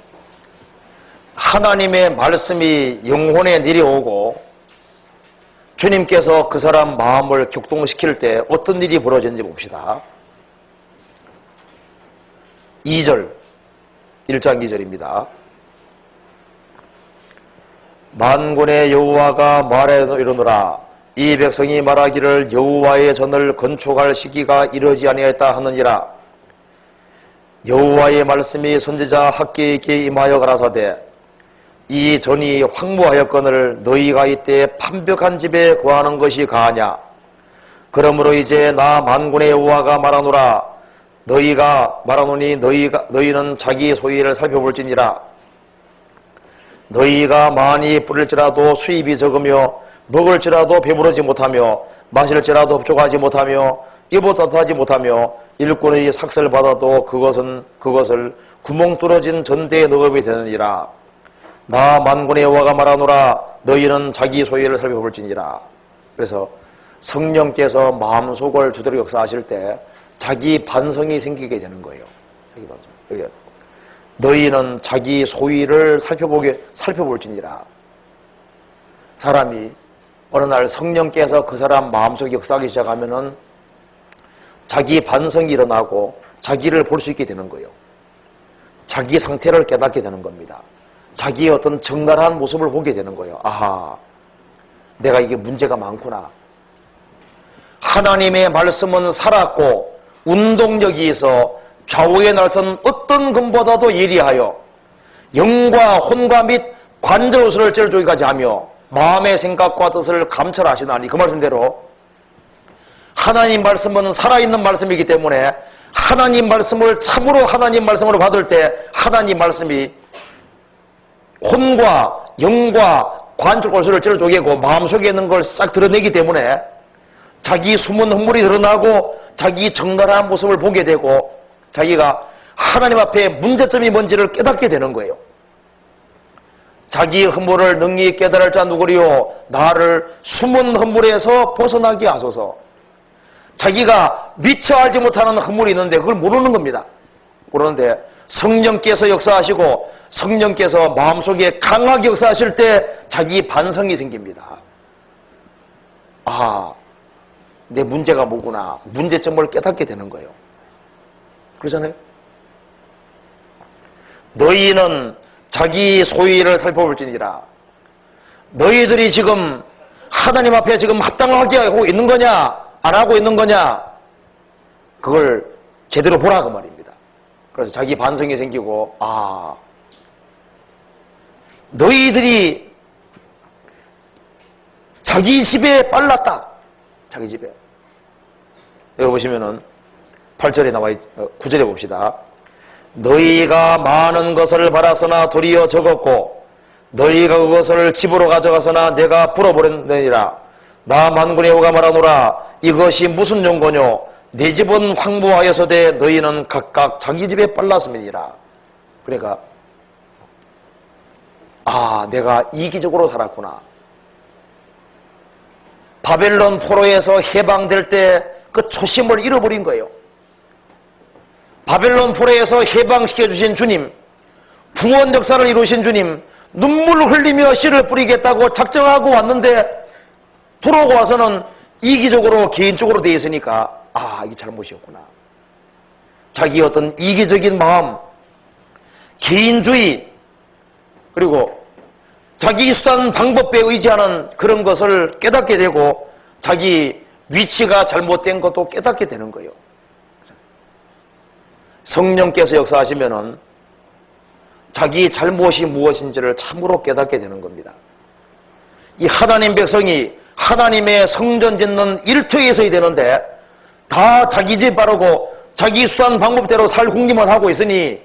하나님의 말씀이 영혼에 내려오고 주님께서 그 사람 마음을 격동시킬 때 어떤 일이 벌어지는지 봅시다. 2절, 1장 2절입니다. 만군의 여호와가 말해 이르노라. 이 백성이 말하기를 여호와의 전을 건축할 시기가 이르지 아니하였다 하느니라. 여호와의 말씀이 선지자 학기에게 임하여 가라사대 이 전이 황무하였거늘 너희가 이때 판벽한 집에 거하는 것이 가하냐. 그러므로 이제 나 만군의 여호와가 말하노라. 너희가 말하노니 너희는 자기 소유를 살펴볼지니라. 너희가 많이 뿌릴지라도 수입이 적으며 먹을지라도 배부르지 못하며 마실지라도 흡족하지 못하며 입어 따뜻하지 못하며 일꾼의 삭슬 받아도 그것을 구멍 뚫어진 전대에 넣음이 되느니라. 나 만군의 여호와가 말하노라. 너희는 자기 소유를 살펴볼지니라. 그래서 성령께서 마음속을 두드려 역사하실 때 자기 반성이 생기게 되는 거예요. 자기 반성. 너희는 자기 소위를 살펴볼지니라. 사람이 어느 날 성령께서 그 사람 마음속에 역사하기 시작하면은 자기 반성이 일어나고 자기를 볼 수 있게 되는 거예요. 자기 상태를 깨닫게 되는 겁니다. 자기의 어떤 정갈한 모습을 보게 되는 거예요. 아하, 내가 이게 문제가 많구나. 하나님의 말씀은 살았고 운동력이 있어 좌우에 날선 어떤 금보다도 예리하여 영과 혼과 및 관절호수를 찔러주기까지 하며 마음의 생각과 뜻을 감찰하시나니. 그 말씀대로 하나님 말씀은 살아있는 말씀이기 때문에 하나님 말씀을 참으로 하나님 말씀으로 받을 때 하나님 말씀이 혼과 영과 관절골수를 찔러주고 마음속에 있는 걸 싹 드러내기 때문에 자기 숨은 허물이 드러나고 자기 정갈한 모습을 보게 되고 자기가 하나님 앞에 문제점이 뭔지를 깨닫게 되는 거예요. 자기 허물을 능히 깨달을 자 누구리요? 나를 숨은 허물에서 벗어나게 하소서. 자기가 미처 알지 못하는 허물이 있는데 그걸 모르는 겁니다. 모르는데 성령께서 역사하시고 성령께서 마음속에 강하게 역사하실 때 자기 반성이 생깁니다. 아, 내 문제가 뭐구나. 문제점을 깨닫게 되는 거예요. 그러잖아요. 너희는 자기 소유를 살펴볼지니라. 너희들이 지금 하나님 앞에 지금 합당하게 하고 있는 거냐 안 하고 있는 거냐 그걸 제대로 보라 그 말입니다. 그래서 자기 반성이 생기고 아, 너희들이 자기 집에 빨랐다. 자기 집에. 여기 보시면은 8절에 나와 9절에 봅시다. 너희가 많은 것을 바랐으나 도리어 적었고 너희가 그것을 집으로 가져가서나 내가 불어버렸느니라. 나 만군의 여호와가 말하노라. 이것이 무슨 용거뇨? 내 집은 황무하여서되 너희는 각각 자기 집에 빨랐음이니라. 그러니까 아, 내가 이기적으로 살았구나. 바벨론 포로에서 해방될 때 그 초심을 잃어버린 거예요. 바벨론 포로에서 해방시켜주신 주님, 구원 역사를 이루신 주님, 눈물을 흘리며 씨를 뿌리겠다고 작정하고 왔는데 돌아오고 와서는 이기적으로 개인적으로 돼 있으니까 아, 이게 잘못이었구나. 자기 어떤 이기적인 마음, 개인주의, 그리고 자기 수단 방법에 의지하는 그런 것을 깨닫게 되고 자기 위치가 잘못된 것도 깨닫게 되는 거예요. 성령께서 역사하시면은 자기 잘못이 무엇인지를 참으로 깨닫게 되는 겁니다. 이 하나님 백성이 하나님의 성전 짓는 일터에 있어야 되는데 다 자기 집 바르고 자기 수단 방법대로 살 궁리만 하고 있으니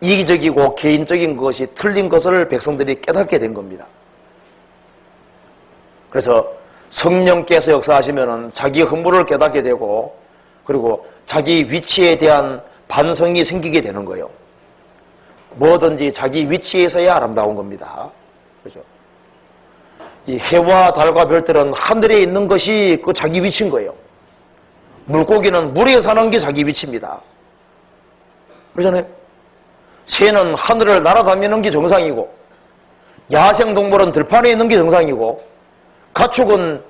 이기적이고 개인적인 것이 틀린 것을 백성들이 깨닫게 된 겁니다. 그래서 성령께서 역사하시면은 자기 허물을 깨닫게 되고 그리고 자기 위치에 대한 반성이 생기게 되는 거예요. 뭐든지 자기 위치에서야 아름다운 겁니다. 그죠? 이 해와 달과 별들은 하늘에 있는 것이 그 자기 위치인 거예요. 물고기는 물에 사는 게 자기 위치입니다. 그러잖아요. 새는 하늘을 날아다니는 게 정상이고 야생동물은 들판에 있는 게 정상이고 가축은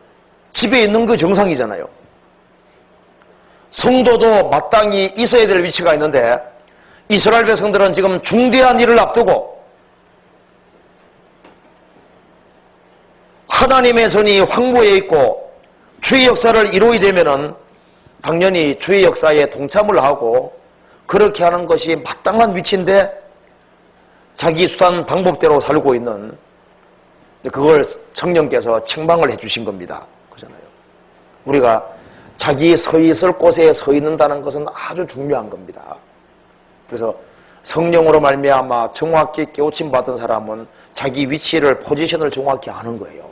집에 있는 게 정상이잖아요. 성도도 마땅히 있어야 될 위치가 있는데 이스라엘 백성들은 지금 중대한 일을 앞두고 하나님의 전이 황무해 있고 주의 역사를 이루어야 되면은 당연히 주의 역사에 동참을 하고 그렇게 하는 것이 마땅한 위치인데 자기 수단 방법대로 살고 있는 그걸 성령께서 책망을 해주신 겁니다. 그렇잖아요. 우리가 자기 서 있을 곳에 서 있는다는 것은 아주 중요한 겁니다. 그래서 성령으로 말미암아 정확히 깨우침 받은 사람은 자기 위치를 포지션을 정확히 아는 거예요.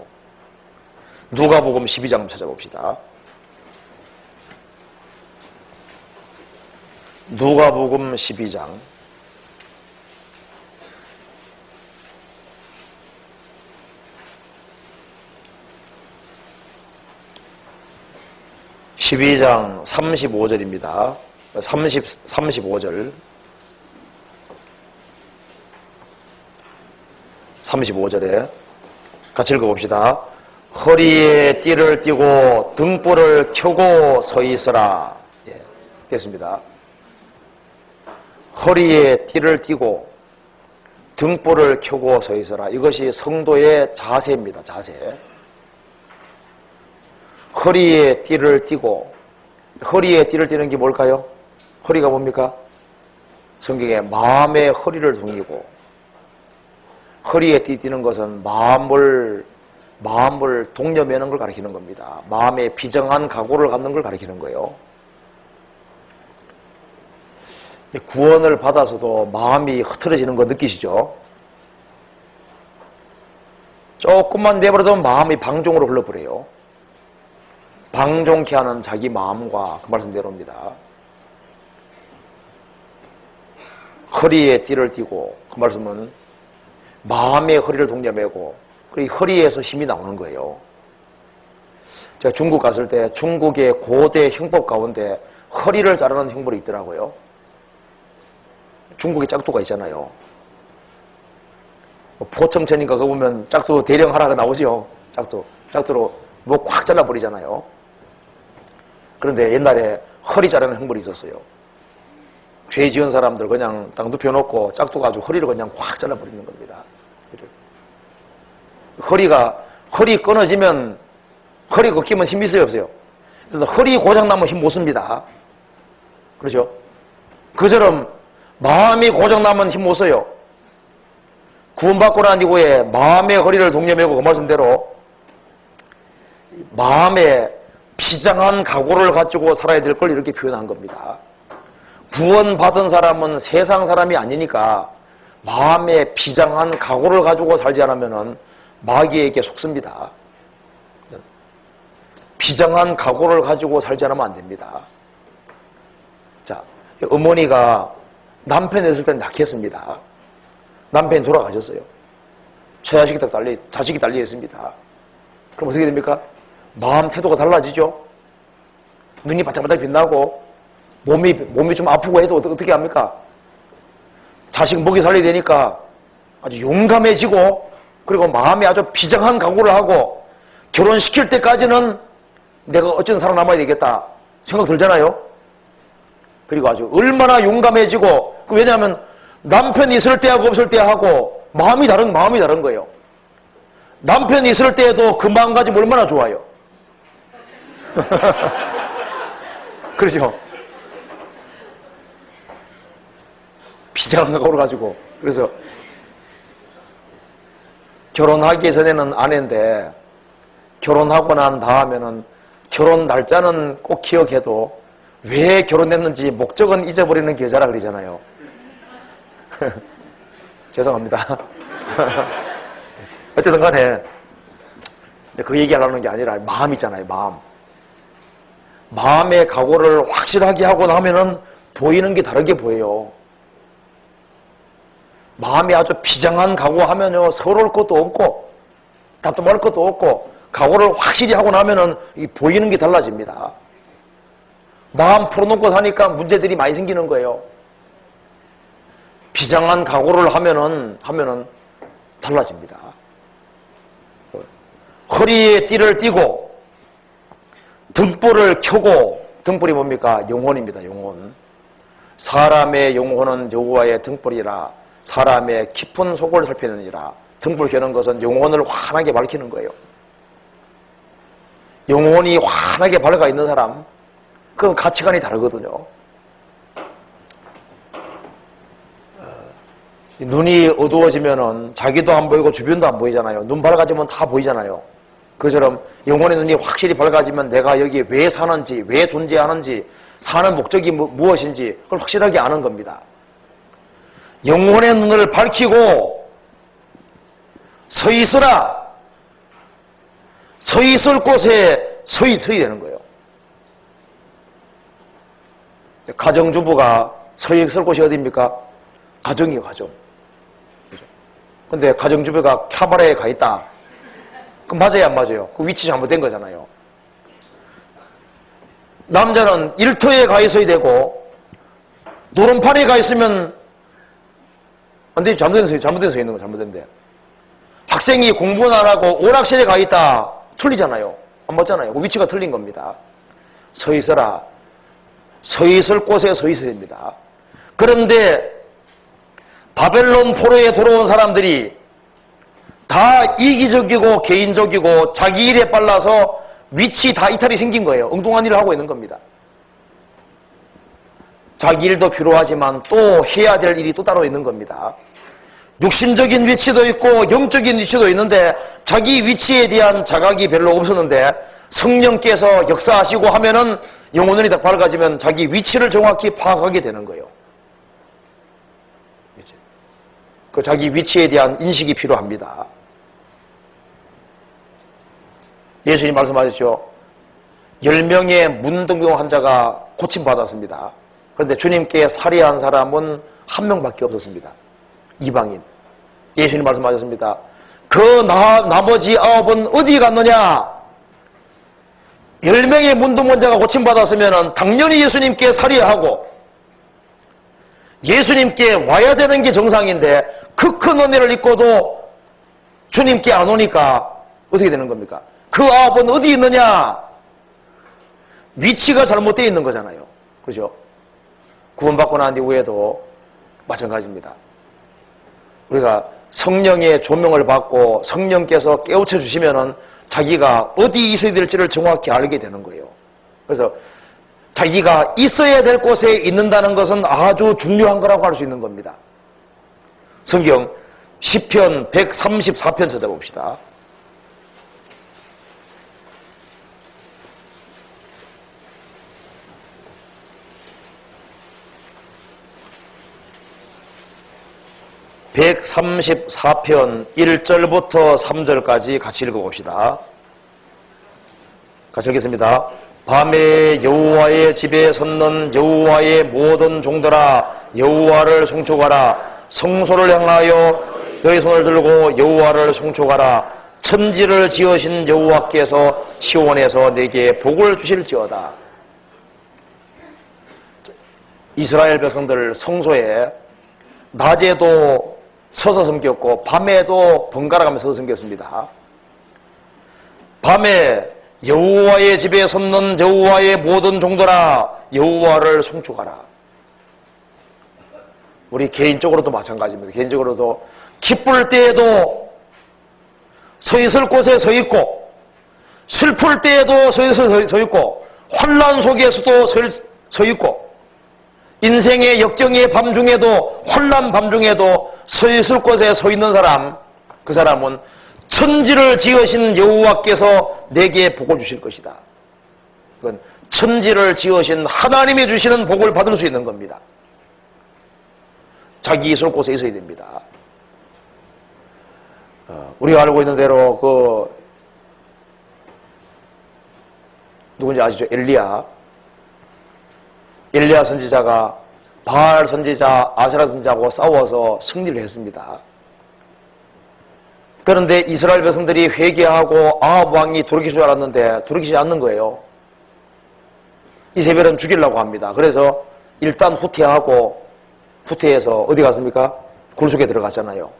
누가복음 12장 찾아봅시다. 누가복음 12장 12장 35절입니다. 35절 35절에 같이 읽어봅시다. 허리에 띠를 띠고 등불을 켜고 서 있으라. 예, 됐습니다. 허리에 띠를 띠고 등불을 켜고 서 있으라. 이것이 성도의 자세입니다. 자세. 허리에 띠를 띠고, 허리에 띠를 띠는 게 뭘까요? 허리가 뭡니까? 성경에 마음의 허리를 둥이고, 허리에 띠 띠는 것은 마음을 독려매는 걸 가리키는 겁니다. 마음에 비정한 각오를 갖는 걸 가리키는 거예요. 구원을 받아서도 마음이 흐트러지는 거 느끼시죠? 조금만 내버려도 마음이 방종으로 흘러버려요. 방종케 하는 자기 마음과 그 말씀대로입니다. 허리에 띠를 띠고, 그 말씀은 마음의 허리를 동여매고 그리고 허리에서 힘이 나오는 거예요. 제가 중국 갔을 때 중국의 고대 형법 가운데 허리를 자르는 형벌이 있더라고요. 중국에 짝두가 있잖아요. 포청천인가 그거 보면 짝두 대령하라가 나오죠. 짝두로 뭐 꽉 잘라버리잖아요. 그런데 옛날에 허리 자르는 형벌이 있었어요. 죄 지은 사람들 그냥 딱 눕혀놓고 짝두 가지고 허리를 그냥 확 잘라버리는 겁니다. 허리 끊어지면 허리 꺾이면 힘이 있어요, 없어요? 허리 고장나면 힘 못 씁니다. 그렇죠? 그처럼 마음이 고장나면 힘 못 써요. 구원받고 난 이후에 마음의 허리를 동여매고 그 말씀대로 마음에 비장한 각오를 가지고 살아야 될 걸 이렇게 표현한 겁니다. 구원받은 사람은 세상 사람이 아니니까 마음에 비장한 각오를 가지고 살지 않으면 마귀에게 속습니다. 비장한 각오를 가지고 살지 않으면 안 됩니다. 자, 어머니가 남편이 있을 때는 약했습니다. 남편이 돌아가셨어요. 자식이 달려 있습니다. 그럼 어떻게 됩니까? 마음 태도가 달라지죠? 눈이 바짝바짝 빛나고 몸이 좀 아프고 해도 어떻게 합니까? 자식 먹이 살려야 되니까 아주 용감해지고 그리고 마음에 아주 비장한 각오를 하고 결혼시킬 때까지는 내가 어쨌든 살아남아야 되겠다 생각 들잖아요. 그리고 아주 얼마나 용감해지고 왜냐하면 남편이 있을 때하고 없을 때하고 마음이 다른 거예요. 남편이 있을 때에도 그 마음가짐 얼마나 좋아요. 그렇죠? 비장한 각오를 가지고 그래서 결혼하기 전에는 아내인데 결혼하고 난 다음에는 결혼 날짜는 꼭 기억해도 왜 결혼했는지 목적은 잊어버리는 게 여자라 그러잖아요. 죄송합니다. 어쨌든 간에 그 얘기하려는 게 아니라 마음 있잖아요. 마음의 각오를 확실하게 하고 나면은 보이는 게 다르게 보여요. 마음이 아주 비장한 각오하면요 서러울 것도 없고 답답할 것도 없고 각오를 확실히 하고 나면은 보이는 게 달라집니다. 마음 풀어놓고 사니까 문제들이 많이 생기는 거예요. 비장한 각오를 하면은 달라집니다. 허리에 띠를 띠고 등불을 켜고, 등불이 뭡니까? 영혼입니다. 영혼. 사람의 영혼은 여호와의 등불이라 사람의 깊은 속을 살피느니라. 등불 켜는 것은 영혼을 환하게 밝히는 거예요. 영혼이 환하게 밝아 있는 사람, 그건 가치관이 다르거든요. 눈이 어두워지면은 자기도 안 보이고 주변도 안 보이잖아요. 눈 밝아지면 다 보이잖아요. 그처럼 영혼의 눈이 확실히 밝아지면 내가 여기 왜 사는지, 왜 존재하는지, 사는 목적이 무엇인지 그걸 확실하게 아는 겁니다. 영혼의 눈을 밝히고 서 있으라. 서 있을 곳에 서야 되는 거예요. 가정주부가 서 있을 곳이 어디입니까? 가정이에요, 가정. 근데 가정주부가 캬바레에 가 있다. 그럼 맞아요, 안 맞아요? 그 위치 잘못된 거잖아요. 남자는 일터에 가 있어야 되고, 노름판에 가 있으면, 안 돼, 잘못된 서 있는 거, 잘못된데. 학생이 공부는 안 하고 오락실에 가 있다. 틀리잖아요. 안 맞잖아요. 그 위치가 틀린 겁니다. 서 있어라. 서 있을 곳에 서 있어야 됩니다. 그런데 바벨론 포로에 들어온 사람들이 다 이기적이고 개인적이고 자기 일에 빨라서 위치 다 이탈이 생긴 거예요. 엉뚱한 일을 하고 있는 겁니다. 자기 일도 필요하지만 또 해야 될 일이 또 따로 있는 겁니다. 육신적인 위치도 있고 영적인 위치도 있는데 자기 위치에 대한 자각이 별로 없었는데 성령께서 역사하시고 하면은 영혼이 딱 밝아지면 자기 위치를 정확히 파악하게 되는 거예요. 그 자기 위치에 대한 인식이 필요합니다. 예수님 말씀하셨죠. 10명의 문둥병 환자가 고침받았습니다. 그런데 주님께 살해한 사람은 한 명밖에 없었습니다. 이방인. 예수님 말씀하셨습니다. 그 나머지 9은 어디 갔느냐? 10명의 문둥병자가 고침받았으면 당연히 예수님께 살해하고 예수님께 와야 되는 게 정상인데 그 큰 은혜를 입고도 주님께 안 오니까 어떻게 되는 겁니까? 그 9은 어디 있느냐? 위치가 잘못되어 있는 거잖아요. 그죠? 구원받고 난 이후에도 마찬가지입니다. 우리가 성령의 조명을 받고 성령께서 깨우쳐 주시면은 자기가 어디 있어야 될지를 정확히 알게 되는 거예요. 그래서 자기가 있어야 될 곳에 있는다는 것은 아주 중요한 거라고 할 수 있는 겁니다. 성경 시편 134편 찾아봅시다. (134편) 1절부터 3절까지 같이 읽어봅시다. 같이 읽겠습니다. 밤에 여호와의 집에 섰는 여호와의 모든 종들아 여호와를 송축하라. 성소를 향하여 너희 손을 들고 여호와를 송축하라. 천지를 지으신 여호와께서 시온에서 내게 복을 주실지어다. 이스라엘 백성들 성소에 낮에도 서서 섬겼고 밤에도 번갈아가며 서서 섬겼습니다. 밤에 여호와의 집에 섰는 여호와의 모든 종들아 여호와를 송축하라. 우리 개인적으로도 마찬가지입니다. 개인적으로도 기쁠 때에도 서 있을 곳에 서 있고 슬플 때에도 서 있고 환난 속에서도 서 있고 인생의 역경의 밤중에도 혼란 밤중에도 서 있을 곳에 서 있는 사람, 그 사람은 천지를 지으신 여호와께서 내게 복을 주실 것이다. 그건 천지를 지으신 하나님이 주시는 복을 받을 수 있는 겁니다. 자기 있을 곳에 있어야 됩니다. 우리가 알고 있는 대로 누군지 아시죠? 엘리야 선지자가 바알 선지자, 아세라 선지자하고 싸워서 승리를 했습니다. 그런데 이스라엘 백성들이 회개하고 아합 왕이 돌이킬 줄 알았는데 돌이키지 않는 거예요. 이세벨은 죽이려고 합니다. 그래서 일단 후퇴해서 어디 갔습니까? 굴속에 들어갔잖아요.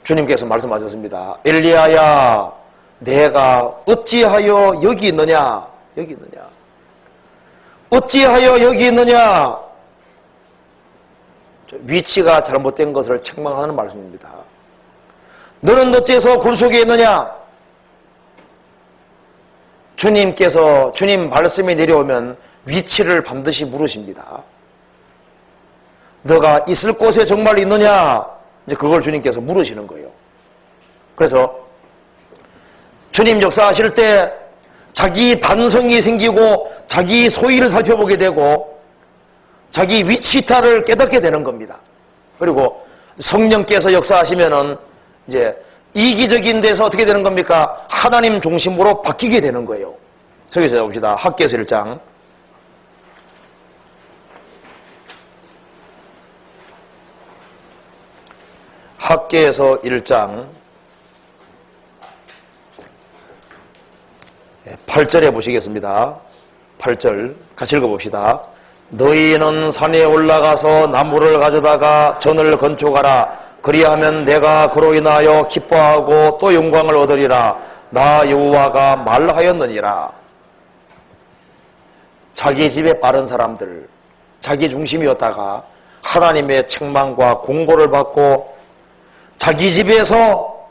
주님께서 말씀하셨습니다. 엘리야야, 내가 어찌하여 여기 있느냐? 어찌하여 여기 있느냐? 위치가 잘못된 것을 책망하는 말씀입니다. 너는 어째서 굴속에 있느냐? 주님 말씀이 내려오면 위치를 반드시 물으십니다. 너가 있을 곳에 정말 있느냐? 이제 그걸 주님께서 물으시는 거예요. 그래서 주님 역사하실 때 자기 반성이 생기고 자기 소위를 살펴보게 되고 자기 위치타를 깨닫게 되는 겁니다. 그리고 성령께서 역사하시면은 이제 이기적인 데서 어떻게 되는 겁니까? 하나님 중심으로 바뀌게 되는 거예요. 저기 봅시다. 학개서 1장. 학개서 1장 8절에 보시겠습니다. 8절 같이 읽어봅시다. 너희는 산에 올라가서 나무를 가져다가 전을 건축하라. 그리하면 내가 그로 인하여 기뻐하고 또 영광을 얻으리라. 나 여호와가 말하였느니라. 자기 집에 빠른 사람들, 자기 중심이었다가 하나님의 책망과 공고를 받고 자기 집에서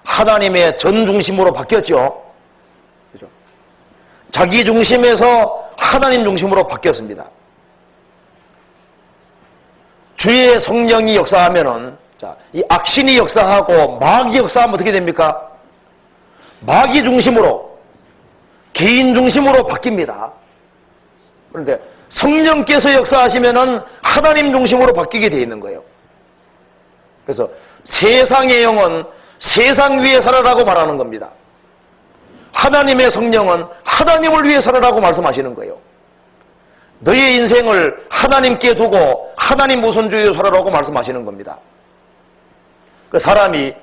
하나님의 전 중심으로 바뀌었죠. 그죠? 자기 중심에서 하나님 중심으로 바뀌었습니다. 주의 성령이 역사하면은, 이 악신이 역사하고 마귀 역사하면 어떻게 됩니까? 마귀 중심으로, 개인 중심으로 바뀝니다. 그런데 성령께서 역사하시면은 하나님 중심으로 바뀌게 되어 있는 거예요. 그래서 세상의 영은 세상 위에 살아라고 말하는 겁니다. 하나님의 성령은 하나님을 위해 살아라고 말씀하시는 거예요. 너의 인생을 하나님께 두고 하나님 우선주의로 살아라고 말씀하시는 겁니다. 그 사람이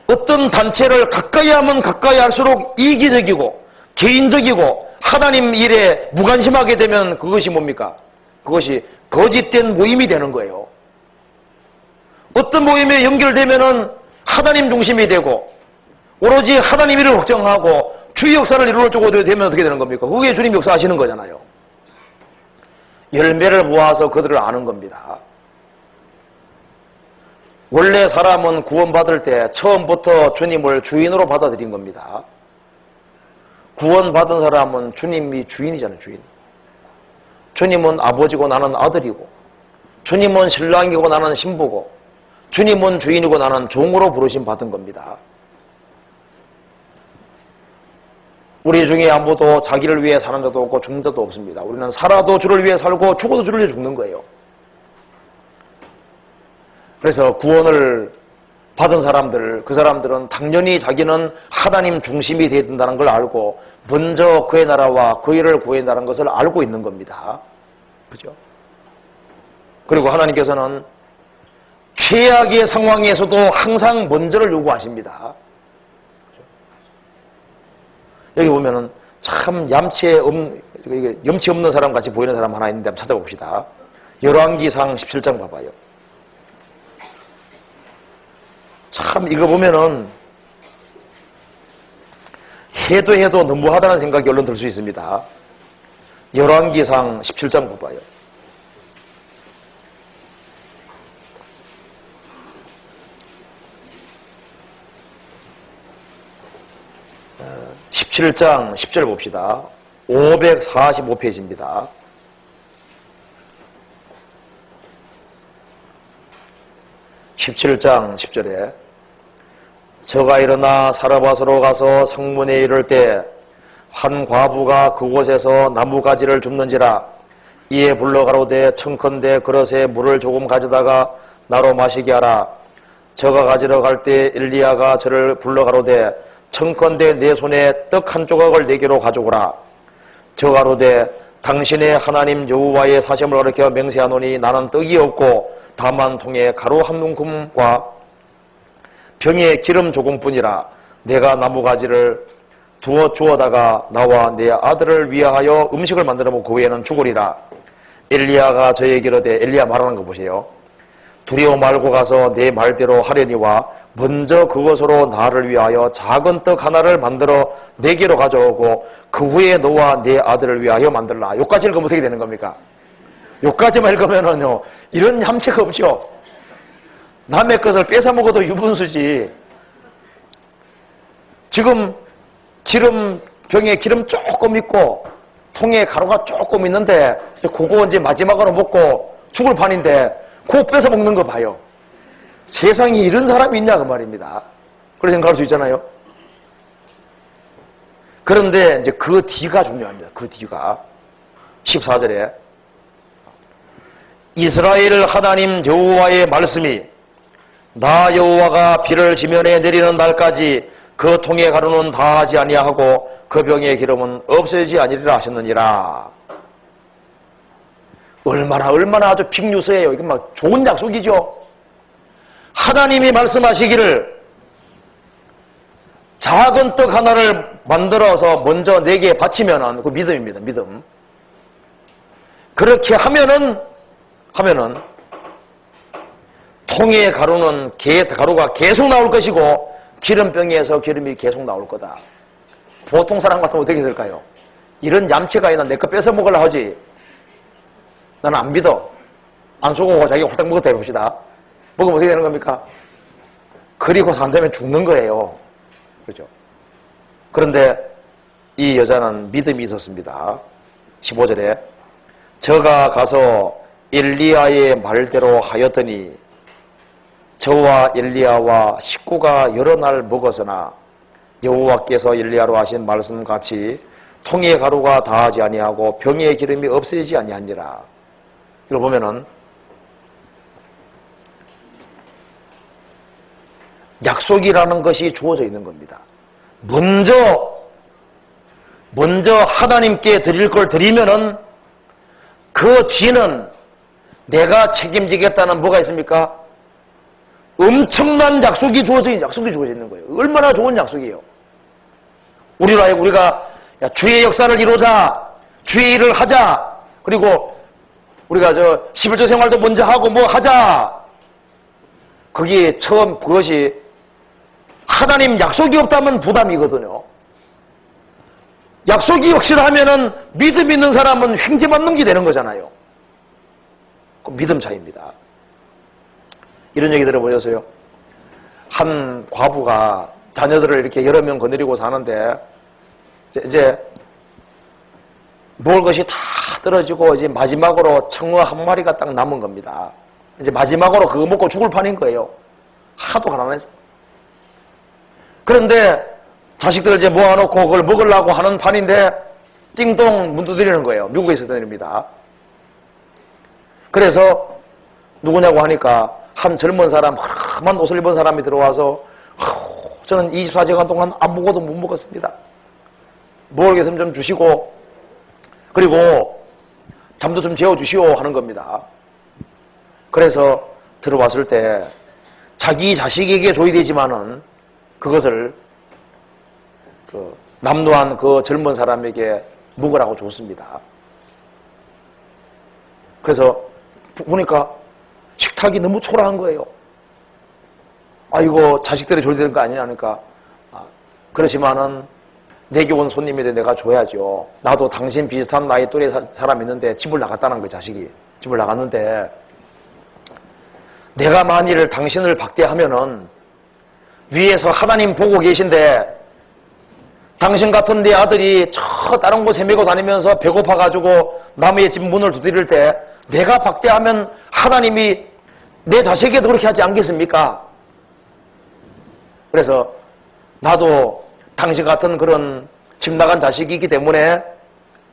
어떤 단체를 가까이 하면 가까이 할수록 이기적이고 개인적이고 하나님 일에 무관심하게 되면 그것이 뭡니까? 그것이 거짓된 모임이 되는 거예요. 어떤 모임에 연결되면은 하나님 중심이 되고 오로지 하나님 일을 걱정하고 주의 역사를 이루어 주고 되면 어떻게 되는 겁니까? 그게 주님 역사하시는 거잖아요. 열매를 모아서 그들을 아는 겁니다. 원래 사람은 구원받을 때 처음부터 주님을 주인으로 받아들인 겁니다. 구원받은 사람은 주님이 주인이잖아요. 주인. 주님은 아버지고 나는 아들이고 주님은 신랑이고 나는 신부고 주님은 주인이고 나는 종으로 부르심 받은 겁니다. 우리 중에 아무도 자기를 위해 사는 자도 없고 죽는 자도 없습니다. 우리는 살아도 주를 위해 살고 죽어도 주를 위해 죽는 거예요. 그래서 구원을 받은 사람들, 그 사람들은 당연히 자기는 하나님 중심이 되어야 된다는 걸 알고 먼저 그의 나라와 그 일을 구해야 한다는 것을 알고 있는 겁니다. 그죠? 그리고 하나님께서는 최악의 상황에서도 항상 먼저를 요구하십니다. 여기 보면은 참 염치 없는 사람 같이 보이는 사람 하나 있는데 한번 찾아봅시다. 열왕기상 17장 봐봐요. 참 이거 보면은 해도 너무하다는 생각이 얼른 들 수 있습니다. 열왕기상 17장 봐봐요. 17장 10절 봅시다. 545페이지입니다. 17장 10절에 저가 일어나 사르밧으로 가서 성문에 이를 때 한 과부가 그곳에서 나무가지를 줍는지라. 이에 불러가로되 청컨대 그릇에 물을 조금 가져다가 나로 마시게 하라. 저가 가지러 갈 때 엘리야가 저를 불러가로되 청컨대 내 손에 떡 한 조각을 내게로 가져오라. 저가 가로되 당신의 하나님 여호와의 사심을 가리켜 맹세하노니 나는 떡이 없고 다만 통에 가루 한 움큼과 병에 기름 조금뿐이라. 내가 나무가지를 주워다가 나와 내 아들을 위하여 음식을 만들어 먹고 그 외에는 죽으리라. 엘리야가 저에게 이르되, 엘리야 말하는 거 보세요. 두려워 말고 가서 내 말대로 하려니와 먼저 그것으로 나를 위하여 작은 떡 하나를 만들어 내게로 가져오고 그 후에 너와 내 아들을 위하여 만들라. 요까지 읽으면 어떻게 되는 겁니까? 요까지만 읽으면은요 이런 얌체가 없죠. 남의 것을 뺏어 먹어도 유분수지. 지금 병에 기름 조금 있고 통에 가루가 조금 있는데 그거 이제 마지막으로 먹고 죽을 판인데 그거 뺏어 먹는 거 봐요. 세상에 이런 사람이 있냐 그 말입니다. 그렇게 생각할 수 있잖아요. 그런데 이제 그 뒤가 중요합니다. 그 뒤가 14절에 이스라엘 하나님 여호와의 말씀이 나 여호와가 비를 지면에 내리는 날까지 그 통의 가루는 다하지 아니하고 그 병의 기름은 없어지지 아니리라 하셨느니라. 얼마나 아주 빅뉴스예요. 이게 막 좋은 약속이죠. 하나님이 말씀하시기를 작은 떡 하나를 만들어서 먼저 내게 바치면은 그 믿음입니다. 믿음. 그렇게 하면은 통의 가루는 가루가 계속 나올 것이고 기름병에서 기름이 계속 나올 거다. 보통 사람 같으면 어떻게 될까요? 이런 얌체가 있나 내 거 뺏어 먹으려 하지. 나는 안 믿어. 안 속고 자기가 홀딱 먹었다 해봅시다. 먹으면 어떻게 되는 겁니까? 그리고 안 되면 죽는 거예요. 그렇죠? 그런데 이 여자는 믿음이 있었습니다. 15절에 저가 가서 엘리야의 말대로 하였더니 저와 엘리야와 식구가 여러 날 먹었으나 여호와께서 엘리야로 하신 말씀같이 통의 가루가 다하지 아니하고 병의 기름이 없어지지 아니하니라. 이걸 보면은 약속이라는 것이 주어져 있는 겁니다. 먼저 하나님께 드릴 걸 드리면은 그 뒤는 내가 책임지겠다는 뭐가 있습니까? 엄청난 약속이 주어져 있는 거예요. 얼마나 좋은 약속이에요. 우리가 주의 역사를 이루자, 주의 일을 하자, 그리고 우리가 11조 생활도 먼저 하고 뭐 하자. 그게 그것이 하나님 약속이 없다면 부담이거든요. 약속이 확실하면은 믿음 있는 사람은 횡재만 넘게 되는 거잖아요. 그 믿음 차이입니다. 이런 얘기 들어보셨어요? 한 과부가 자녀들을 이렇게 여러 명 거느리고 사는데 이제 먹을 것이 다 떨어지고 이제 마지막으로 청어 한 마리가 딱 남은 겁니다. 이제 마지막으로 그거 먹고 죽을 판인 거예요. 하도 가난해서. 그런데 자식들을 이제 모아놓고 그걸 먹으려고 하는 판인데 띵동 문 두드리는 거예요. 미국에 있었던 일입니다. 그래서 누구냐고 하니까 한 젊은 사람, 험한 옷을 입은 사람이 들어와서 저는 24시간 동안 아무것도 못 먹었습니다. 먹을 게 있으면 좀 주시고 그리고 잠도 좀 재워주시오 하는 겁니다. 그래서 들어왔을 때 자기 자식에게 줘야 되지만은 그것을 남루한 그 젊은 사람에게 먹으라고 줬습니다. 그래서 보니까 식탁이 너무 초라한 거예요. 이거 자식들이 줘야 되는 거 아니냐 하니까 그렇지만은 내게 온 손님인데 내가 줘야죠. 나도 당신 비슷한 나이 또래 사람 있는데 집을 나갔다는 거예요. 자식이 집을 나갔는데 내가 만일 당신을 박대하면은 위에서 하나님 보고 계신데 당신 같은 내 아들이 저 다른 곳에 메고 다니면서 배고파가지고 남의 집 문을 두드릴 때 내가 박대하면 하나님이 내 자식에도 그렇게 하지 않겠습니까? 그래서 나도 당신 같은 그런 집 나간 자식이기 때문에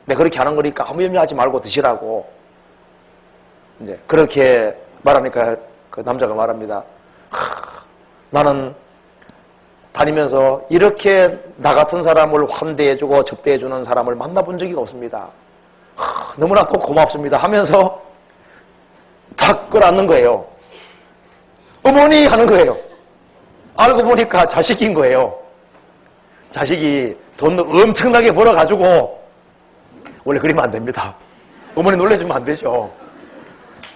내가 그렇게 하는 거니까 아무 염려하지 말고 드시라고 이제 그렇게 말하니까 그 남자가 말합니다. 나는 다니면서 이렇게 나 같은 사람을 환대해주고 접대해주는 사람을 만나본 적이 없습니다. 너무나 또 고맙습니다 하면서 탁 끌어안는 거예요. 어머니 하는 거예요. 알고 보니까 자식인 거예요. 자식이 돈 엄청나게 벌어가지고 원래 그러면 안 됩니다. 어머니 놀래주면 안 되죠.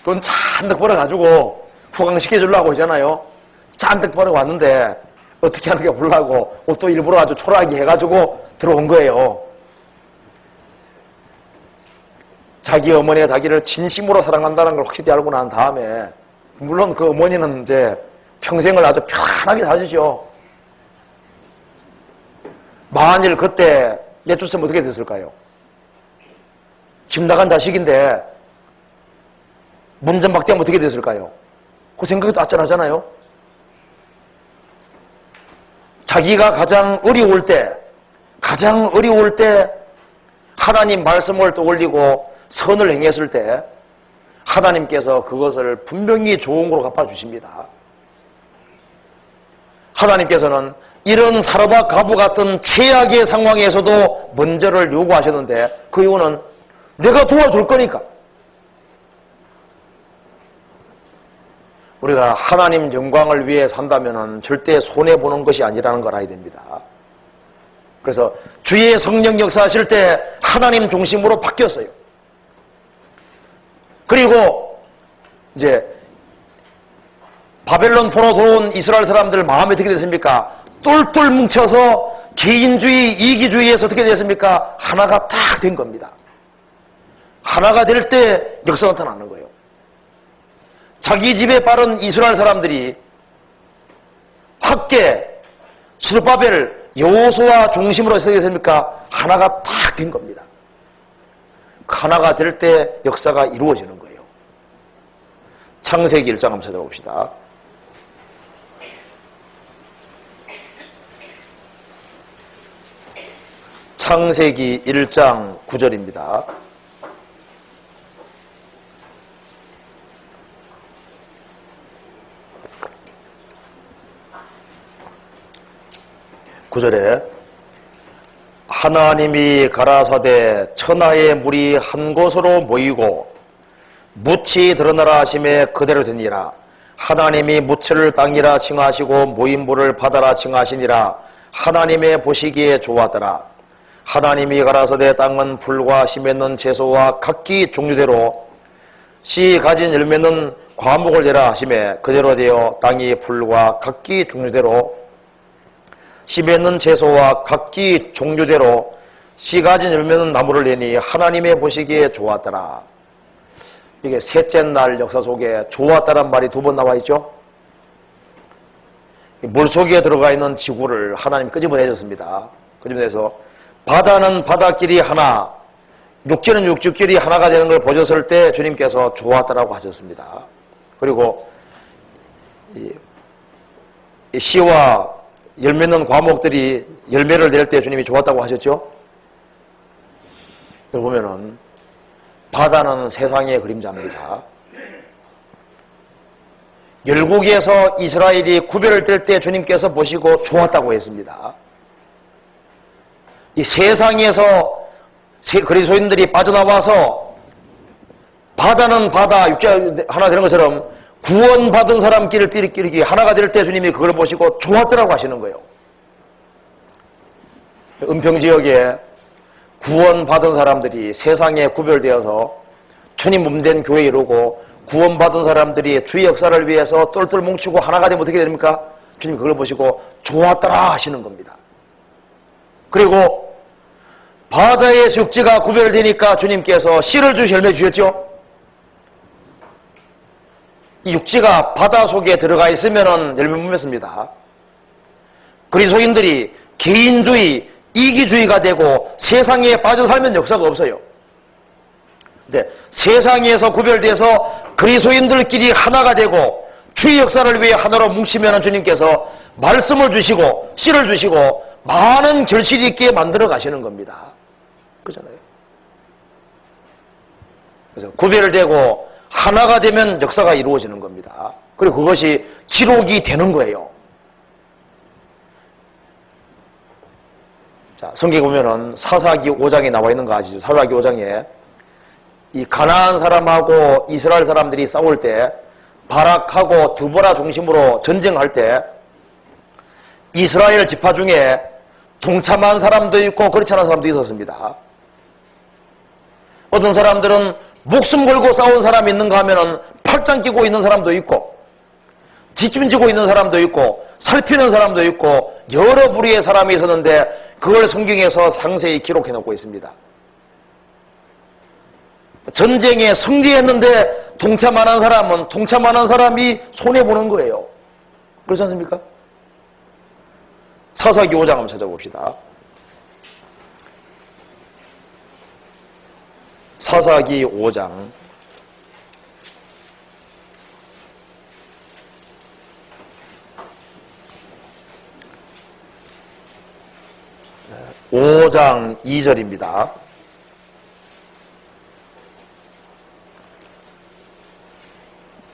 돈 잔뜩 벌어가지고 후강시켜주려고 하잖아요. 잔뜩 벌어왔는데 어떻게 하는 게 몰라고 옷도 일부러 아주 초라하게 해가지고 들어온 거예요. 자기 어머니가 자기를 진심으로 사랑한다는 걸 확실히 알고 난 다음에 물론 그 어머니는 이제 평생을 아주 편하게 사시죠. 만일 그때 내쫓으면 어떻게 됐을까요? 집 나간 자식인데 문전박대하면 어떻게 됐을까요? 그 생각이 낫잖아요. 자기가 가장 어려울 때 하나님 말씀을 떠올리고 선을 행했을 때 하나님께서 그것을 분명히 좋은 거로 갚아주십니다. 하나님께서는 이런 사르밧 과부 같은 최악의 상황에서도 먼저를 요구하셨는데 그 이유는 내가 도와줄 거니까. 우리가 하나님 영광을 위해 산다면 절대 손해보는 것이 아니라는 걸 알아야 됩니다. 그래서 주의 성령 역사하실 때 하나님 중심으로 바뀌었어요. 그리고 이제 바벨론 포로 들어온 이스라엘 사람들 마음이 어떻게 됐습니까? 똘똘 뭉쳐서 개인주의, 이기주의에서 어떻게 됐습니까? 하나가 딱 된 겁니다. 하나가 될 때 역사가 나타나는 거예요. 자기 집에 빠른 이스라엘 사람들이 학계, 스룹바벨, 여호수아 중심으로 어떻게 됐습니까? 하나가 딱 된 겁니다. 하나가 될 때 역사가 이루어지는 거예요. 창세기 1장 한번 찾아봅시다. 창세기 1장 9절입니다. 구절에 하나님이 가라사대 천하의 물이 한 곳으로 모이고 묻이 드러나라 하심에 그대로 되니라. 하나님이 묻을 땅이라 칭하시고 모인 물을 바다라 칭하시니라. 하나님의 보시기에 좋았더라. 하나님이 가라사대 땅은 풀과 씨 맺는 채소와 각기 종류대로 씨 가진 열매는 과목을 내라 하심에 그대로 되어 땅이 풀과 각기 종류대로 씨 맺는 채소와 각기 종류대로 씨 가진 열매는 나무를 내니 하나님의 보시기에 좋았더라. 이게 셋째 날 역사 속에 좋았다란 말이 두 번 나와 있죠. 물속에 들어가 있는 지구를 하나님 끄집어내셨습니다. 끄집어내서 바다는 바다끼리 하나, 육지는 육지끼리 하나가 되는 걸 보셨을 때 주님께서 좋았다라고 하셨습니다. 그리고 이 씨와 열매 맺는 과목들이 열매를 낼 때 주님이 좋았다고 하셨죠. 여기 보면은 바다는 세상의 그림자입니다. 열국에서 이스라엘이 구별을 뗄 때 주님께서 보시고 좋았다고 했습니다. 이 세상에서 그리스도인들이 빠져나와서 바다는 바다, 육지 하나 되는 것처럼 구원받은 사람끼리 하나가 될 때 주님이 그걸 보시고 좋았더라고 하시는 거예요. 은평지역에 구원받은 사람들이 세상에 구별되어서 주님 몸된 교회에 이루고 구원받은 사람들이 주의 역사를 위해서 똘똘 뭉치고 하나가 되면 어떻게 됩니까? 주님 그걸 보시고 좋았더라 하시는 겁니다. 그리고 바다의 육지가 구별되니까 주님께서 씨를 주시 열매 주셨죠? 이 육지가 바다 속에 들어가 있으면 열매 못 맺습니다. 그리스도인들이 개인주의, 이기주의가 되고 세상에 빠져 살면 역사가 없어요. 근데 세상에서 구별돼서 그리스도인들끼리 하나가 되고 주의 역사를 위해 하나로 뭉치면 주님께서 말씀을 주시고 씨를 주시고 많은 결실이 있게 만들어 가시는 겁니다. 그렇잖아요. 그래서 구별되고 하나가 되면 역사가 이루어지는 겁니다. 그리고 그것이 기록이 되는 거예요. 자, 성경에 보면은 사사기 5장에 나와 있는 거 아시죠? 사사기 5장에 이 가나안 사람하고 이스라엘 사람들이 싸울 때 바락하고 드보라 중심으로 전쟁할 때 이스라엘 지파 중에 동참한 사람도 있고 그렇지 않은 사람도 있었습니다. 어떤 사람들은 목숨 걸고 싸운 사람이 있는가 하면은 팔짱 끼고 있는 사람도 있고 뒷짐지고 있는 사람도 있고 살피는 사람도 있고 여러 부류의 사람이 있었는데 그걸 성경에서 상세히 기록해 놓고 있습니다. 전쟁에 승리했는데 동참 안 한 사람은 동참 안 한 사람이 손해보는 거예요. 그렇지 않습니까? 사사기 5장 한번 찾아봅시다. 사사기 5장 5장 2절입니다.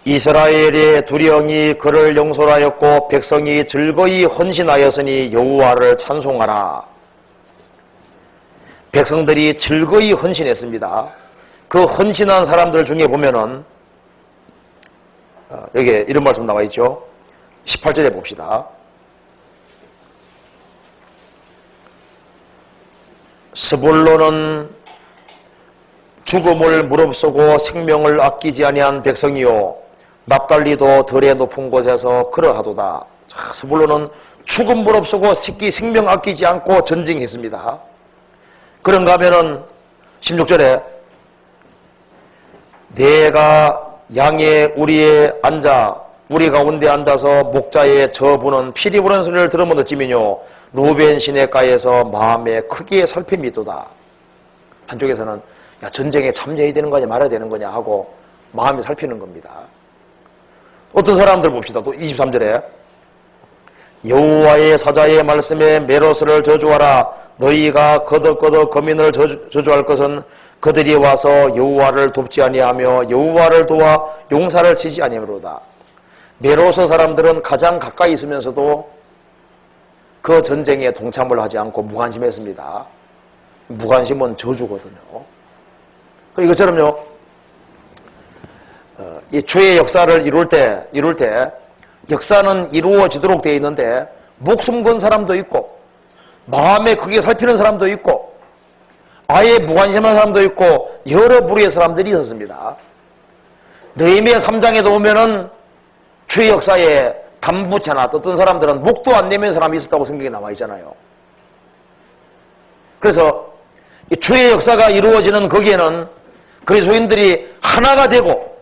이스라엘의 두령이 그를 용서하였고 백성이 즐거이 헌신하였으니 여호와를 찬송하라. 백성들이 즐거이 헌신했습니다. 그 헌신한 사람들 중에 보면은 여기에 이런 말씀 나와 있죠. 18절에 봅시다. 스불론은 죽음을 무릅쓰고 생명을 아끼지 아니한 백성이요 납달리도 덜에 높은 곳에서 그러하도다. 자, 스불론은 죽음 무릅쓰고 생명 아끼지 않고 전쟁했습니다. 그런가 하면은 16절에 내가 양의 우리에 앉아 우리 가운데 앉아서 목자의 저 부는 피리 부는 소리를 들으면 어찌미뇨 루벤 시내가에서 마음에 크게 살핌이도다. 한쪽에서는 야 전쟁에 참여해야 되는 거냐 말아야 되는 거냐 하고 마음이 살피는 겁니다. 어떤 사람들 봅시다. 또 23절에 여호와의 사자의 말씀에 메로스를 저주하라. 너희가 거덕거덕 거민을 저주할 것은 그들이 와서 여호와를 돕지 아니하며 여호와를 도와 용사를 치지 아니하므로다. 메로스 사람들은 가장 가까이 있으면서도 그 전쟁에 동참을 하지 않고 무관심했습니다. 무관심은 저주거든요. 이것처럼요, 이 주의 역사를 이룰 때 역사는 이루어지도록 되어 있는데 목숨 건 사람도 있고 마음에 크게 살피는 사람도 있고 아예 무관심한 사람도 있고 여러 부류의 사람들이 있었습니다. 느헤미야 3장에도 보면은 주의 역사에 담부채나 어떤 사람들은 목도 안 내면 사람이 있었다고 성경에 나와 있잖아요. 그래서 이 주의 역사가 이루어지는 거기에는 그리스도인들이 하나가 되고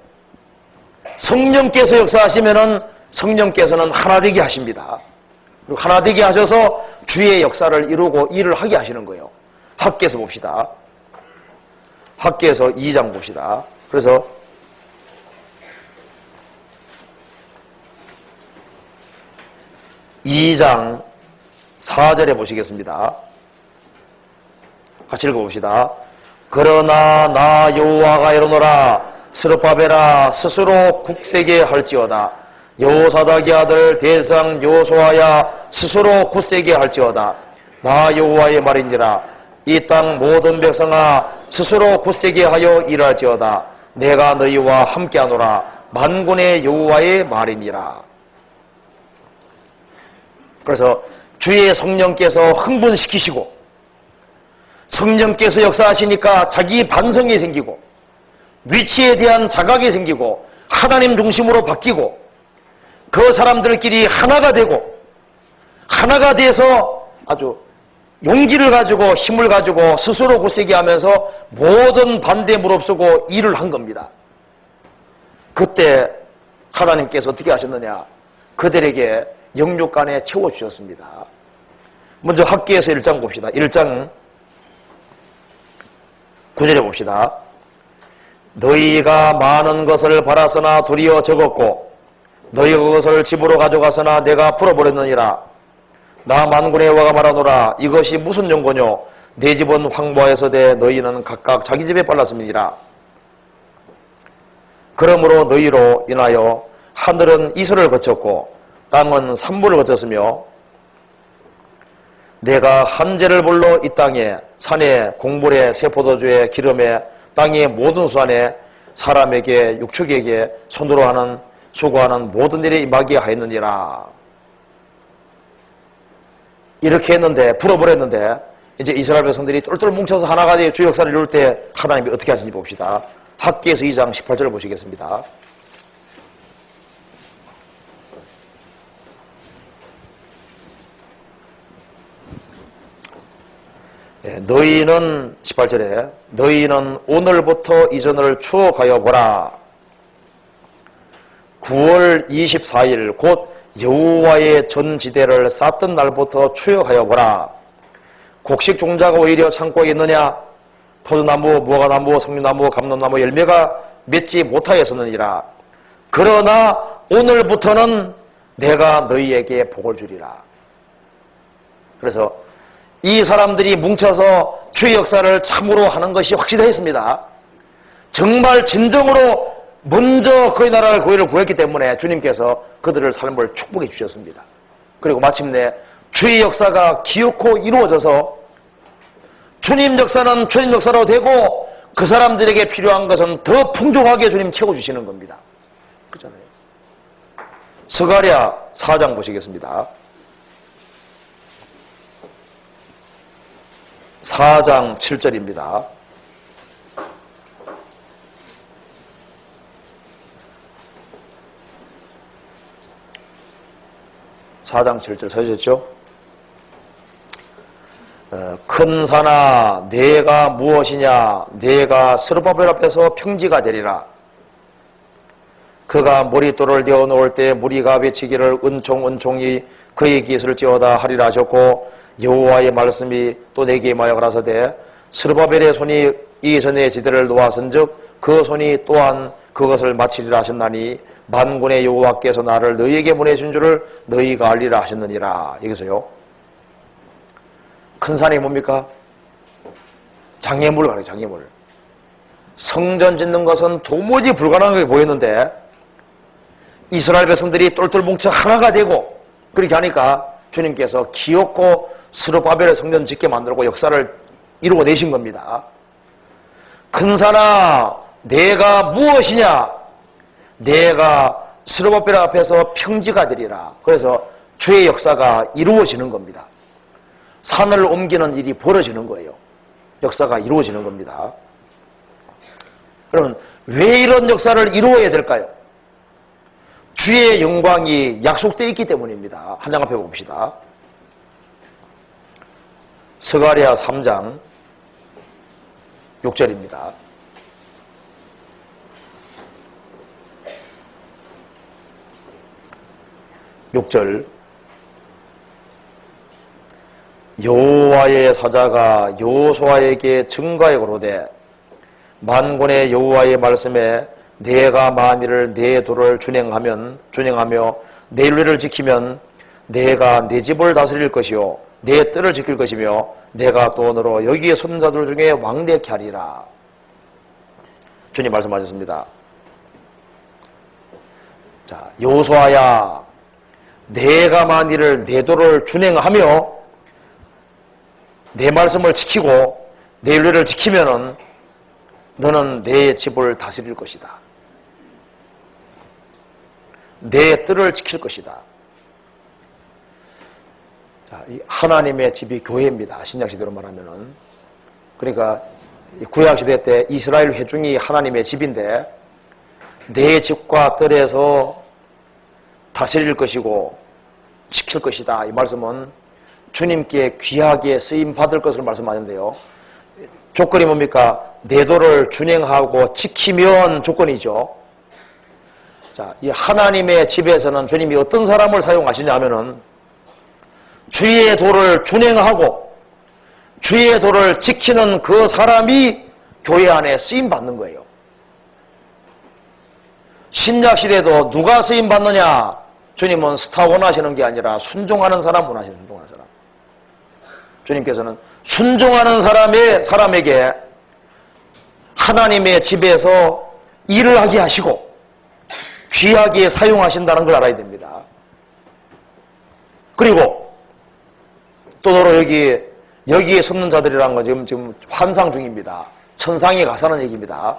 성령께서 역사하시면은 성령께서는 하나 되게 하십니다. 그리고 하나 되게 하셔서 주의 역사를 이루고 일을 하게 하시는 거예요. 학개에서 봅시다. 학개에서 2장 봅시다. 그래서 2장 4절에 보시겠습니다. 같이 읽어봅시다. 그러나 나 여호와가 이르노라 스룹바벨아 스스로 굳세게 할지어다. 여호사닥의 아들 대장 여호수아야 스스로 굳세게 할지어다. 나 여호와의 말인지라 이 땅 모든 백성아 스스로 굳세게 하여 일할지어다. 내가 너희와 함께하노라 만군의 여호와의 말이니라. 그래서 주의 성령께서 흥분시키시고 성령께서 역사하시니까 자기 반성이 생기고 위치에 대한 자각이 생기고 하나님 중심으로 바뀌고 그 사람들끼리 하나가 되고 하나가 돼서 아주 용기를 가지고 힘을 가지고 스스로 굳세게 하면서 모든 반대 무릅쓰고 일을 한 겁니다. 그때 하나님께서 어떻게 하셨느냐? 그들에게 영육간에 채워주셨습니다. 먼저 학기에서 1장 봅시다. 1장 9절에 봅시다. 너희가 많은 것을 바라서나 도리어 적었고 너희가 그것을 집으로 가져가서나 내가 풀어버렸느니라. 나 만군의 여호와가 말하노라. 이것이 무슨 연고뇨? 내 집은 황무하여서 되 너희는 각각 자기 집에 빨랐음이니라. 그러므로 너희로 인하여 하늘은 이슬을 거쳤고 땅은 산물을 거쳤으며 내가 한재를 불러 이 땅에 산에 곡물에 새포도주에 기름에 땅의 모든 수산에 사람에게 육축에게 손으로 하는 수고하는 모든 일에 임하게 하였느니라. 이렇게 했는데 풀어버렸는데 이제 이스라엘 백성들이 똘똘 뭉쳐서 하나가 되어 주 역사를 이룰 때 하나님이 어떻게 하시는지 봅시다. 학기에서 2장 18절을 보시겠습니다. 너희는 18절에 너희는 오늘부터 이전을 추억하여 보라. 9월 24일 곧 여호와의 전지대를 쌓던 날부터 추억하여 보라. 곡식 종자가 오히려 창고에 있느냐? 포도나무, 무화과나무, 석류나무, 감람나무 열매가 맺지 못하였었느니라. 그러나 오늘부터는 내가 너희에게 복을 주리라. 그래서 이 사람들이 뭉쳐서 주의 역사를 참으로 하는 것이 확실했습니다. 정말 진정으로 먼저 그의 나라를 그의를 구했기 때문에 주님께서 그들을 삶을 축복해 주셨습니다. 그리고 마침내 주의 역사가 기어코 이루어져서 주님 역사는 주님 역사로 되고 그 사람들에게 필요한 것은 더 풍족하게 주님 채워주시는 겁니다. 그렇잖아요. 스가랴 4장 보시겠습니다. 4장 7절입니다. (4장 7절) 찾으셨죠? 큰 산아 내가 무엇이냐? 내가 스룹바벨 앞에서 평지가 되리라. 그가 머릿돌을 되어 놓을 때 무리가 외치기를 은총이 그의 기술을 찌어다 하리라 하셨고, 여호와의 말씀이 또 내게 임하여 가라사대 스룹바벨의 손이 이전에 지대를 놓았은즉 그 손이 또한 그것을 마치리라 하셨나니 만군의 여호와께서 나를 너희에게 보내신 줄을 너희가 알리라 하셨느니라. 여기서요, 큰 산이 뭡니까? 장애물 가래요. 장애물. 성전 짓는 것은 도무지 불가능하게 보였는데 이스라엘 백성들이 똘똘 뭉쳐 하나가 되고 그렇게 하니까 주님께서 기어코 스룹바벨의 성전 짓게 만들고 역사를 이루어내신 겁니다. 큰 산아 내가 무엇이냐? 내가 스룹바벨 앞에서 평지가 되리라. 그래서 주의 역사가 이루어지는 겁니다. 산을 옮기는 일이 벌어지는 거예요. 역사가 이루어지는 겁니다. 그러면 왜 이런 역사를 이루어야 될까요? 주의 영광이 약속되어 있기 때문입니다. 한 장 앞에 봅시다. 스가랴 3장 6절입니다. (6절) 여호와의 사자가 여호수아에게 증거하여 가로되 만군의 여호와의 말씀에 내가 만일을 내 도를 준행하며 내 윤례를 지키면 내가 내 집을 다스릴 것이요 내 뜰을 지킬 것이며 내가 또 너로 여기에 선 자들 중에 왕되게 하리라. 주님 말씀하셨습니다. 자, 여호수아야 내가 만일을 내 도를 준행하며 내 말씀을 지키고 내 윤례를 지키면은 너는 내 집을 다스릴 것이다. 내 뜰을 지킬 것이다. 자, 이 하나님의 집이 교회입니다. 신약시대로 말하면은. 그러니까 구약시대 때 이스라엘 회중이 하나님의 집인데 내 집과 뜰에서 다스릴 것이고 지킬 것이다. 이 말씀은 주님께 귀하게 쓰임 받을 것을 말씀하는데요. 조건이 뭡니까? 내 도를 준행하고 지키면 조건이죠. 자, 이 하나님의 집에서는 주님이 어떤 사람을 사용하시냐 하면은 주의 도를 준행하고 주의 도를 지키는 그 사람이 교회 안에 쓰임 받는 거예요. 신약시대에도 누가 쓰임받느냐? 주님은 스타 원하시는 게 아니라 순종하는 사람 원하시는, 순종하는 사람. 주님께서는 순종하는 사람에게 하나님의 집에서 일을 하게 하시고 귀하게 사용하신다는 걸 알아야 됩니다. 그리고 또 너로 여기에 섰는 자들이라는 건 지금 환상 중입니다. 천상에 가사는 얘기입니다.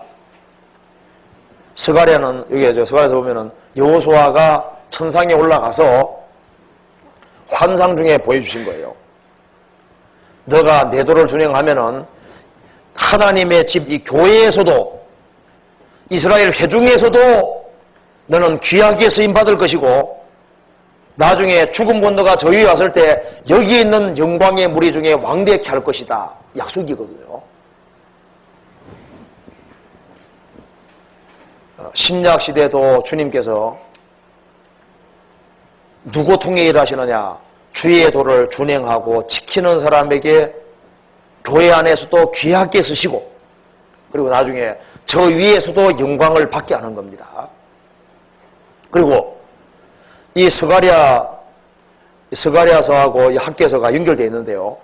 스가랴는 스가랴에서 보면은 여호수아가 천상에 올라가서 환상 중에 보여주신 거예요. 너가 내 도를 준행하면은 하나님의 집 이 교회에서도 이스라엘 회중에서도 너는 귀하게 쓰임 받을 것이고 나중에 죽음 권도가 저 위에 왔을 때 여기에 있는 영광의 무리 중에 왕되게 할 것이다. 약속이거든요. 신약 시대도 주님께서 누구 통해 일하시느냐? 주의 도를 준행하고 지키는 사람에게 교회 안에서도 귀하게 쓰시고 그리고 나중에 저 위에서도 영광을 받게 하는 겁니다. 그리고 이 스가랴서하고 이 학개서가 연결되어 있는데요.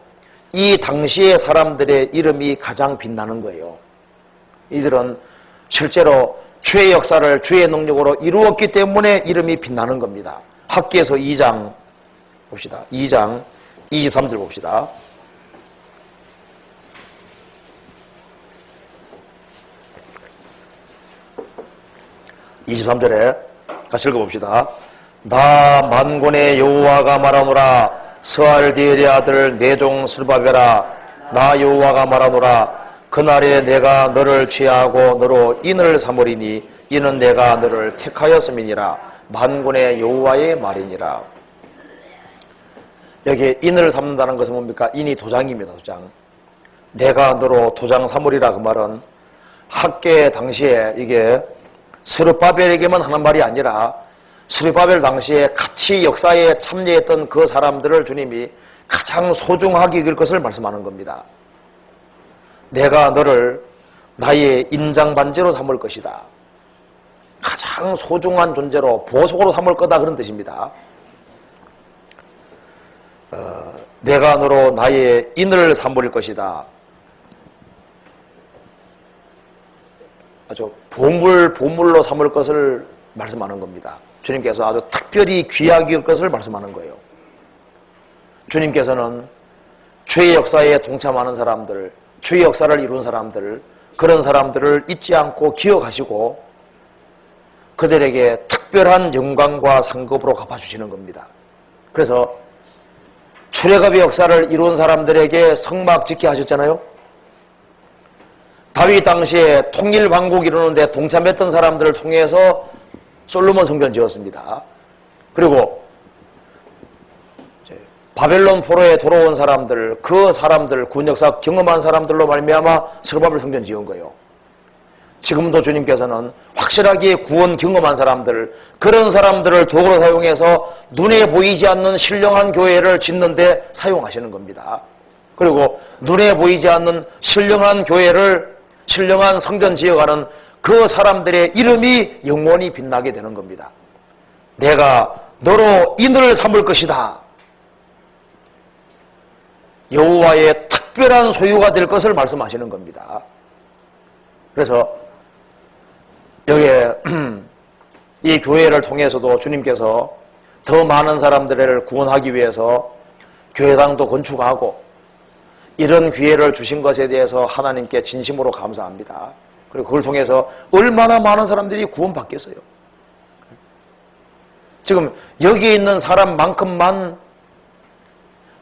이 당시의 사람들의 이름이 가장 빛나는 거예요. 이들은 실제로 주의 역사를 주의 능력으로 이루었기 때문에 이름이 빛나는 겁니다. 학개서 2장 봅시다. 2장 23절 봅시다. (23절에) 같이 읽어봅시다. 나 만군의 여호와가 말하노라. 스알디엘의 아들 내 종 스룹바벨아, 나 여호와가 말하노라. 그날에 내가 너를 취하고 너로 인을 삼으리니 이는 내가 너를 택하였음이니라. 만군의 여호와의 말이니라. 여기에 인을 삼는다는 것은 뭡니까? 인이 도장입니다. 도장. 내가 너로 도장 삼으리라. 그 말은 학계 당시에 이게 스룹바벨에게만 하는 말이 아니라 스룹바벨 당시에 같이 역사에 참여했던 그 사람들을 주님이 가장 소중하게 여길 것을 말씀하는 겁니다. 내가 너를 나의 인장반지로 삼을 것이다. 가장 소중한 존재로 보석으로 삼을 거다, 그런 뜻입니다. 내가 너로 나의 인을 삼을 것이다. 아주 보물로 삼을 것을 말씀하는 겁니다. 주님께서 아주 특별히 귀하게 여길 것을 말씀하는 거예요. 주님께서는 주의 역사에 동참하는 사람들, 주의 역사를 이룬 사람들, 그런 사람들을 잊지 않고 기억하시고 그들에게 특별한 영광과 상급으로 갚아주시는 겁니다. 그래서 출애굽의 역사를 이룬 사람들에게 성막 짓게 하셨잖아요. 다윗 당시에 통일 왕국 이루는데 동참했던 사람들을 통해서 솔로몬 성전 지었습니다. 그리고 바벨론 포로에 돌아온 사람들, 그 사람들, 군역사 경험한 사람들로 말미암아 스룹바벨 성전 지은 거예요. 지금도 주님께서는 확실하게 구원 경험한 사람들, 그런 사람들을 도구로 사용해서 눈에 보이지 않는 신령한 교회를 짓는데 사용하시는 겁니다. 그리고 눈에 보이지 않는 신령한 교회를, 신령한 성전 지어가는 그 사람들의 이름이 영원히 빛나게 되는 겁니다. 내가 너로 인을 삼을 것이다. 여호와의 특별한 소유가 될 것을 말씀하시는 겁니다. 그래서 여기에 이 교회를 통해서도 주님께서 더 많은 사람들을 구원하기 위해서 교회당도 건축하고 이런 기회를 주신 것에 대해서 하나님께 진심으로 감사합니다. 그리고 그걸 통해서 얼마나 많은 사람들이 구원받겠어요. 지금 여기 있는 사람만큼만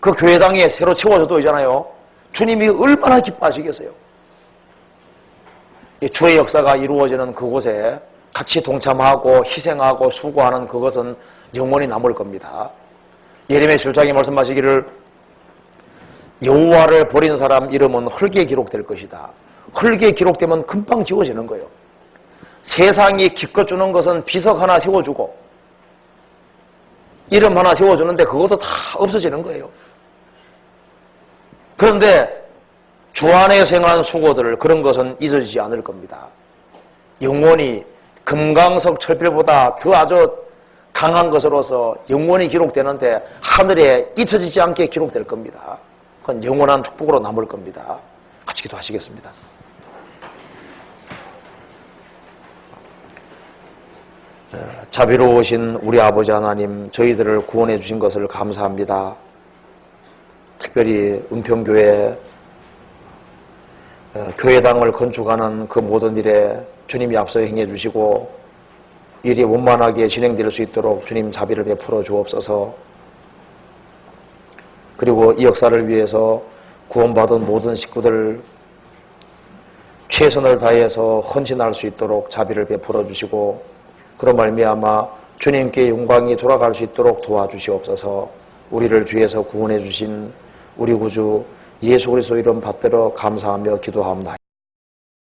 그 교회당에 새로 채워져도 있잖아요. 주님이 얼마나 기뻐하시겠어요. 주의 역사가 이루어지는 그곳에 같이 동참하고 희생하고 수고하는 그것은 영원히 남을 겁니다. 예레미야 7장에 말씀하시기를 여호와를 버린 사람 이름은 흙에 기록될 것이다. 흙에 기록되면 금방 지워지는 거예요. 세상이 기껏 주는 것은 비석 하나 세워주고 이름 하나 세워주는데 그것도 다 없어지는 거예요. 그런데 주 안에 생한 수고들, 그런 것은 잊어지지 않을 겁니다. 영원히 금강석 철필보다 더 아주 강한 것으로서 영원히 기록되는데 하늘에 잊혀지지 않게 기록될 겁니다. 그건 영원한 축복으로 남을 겁니다. 같이 기도하시겠습니다. 자비로우신 우리 아버지 하나님, 저희들을 구원해 주신 것을 감사합니다. 특별히 은평교회 교회당을 건축하는 그 모든 일에 주님이 앞서 행해 주시고 일이 원만하게 진행될 수 있도록 주님 자비를 베풀어 주옵소서. 그리고 이 역사를 위해서 구원받은 모든 식구들 최선을 다해서 헌신할 수 있도록 자비를 베풀어 주시고 그런 말미암아 주님께 영광이 돌아갈 수 있도록 도와주시옵소서. 우리를 주에서 구원해 주신 우리 구주 예수 그리스도 이름 받들어 감사하며 기도합니다.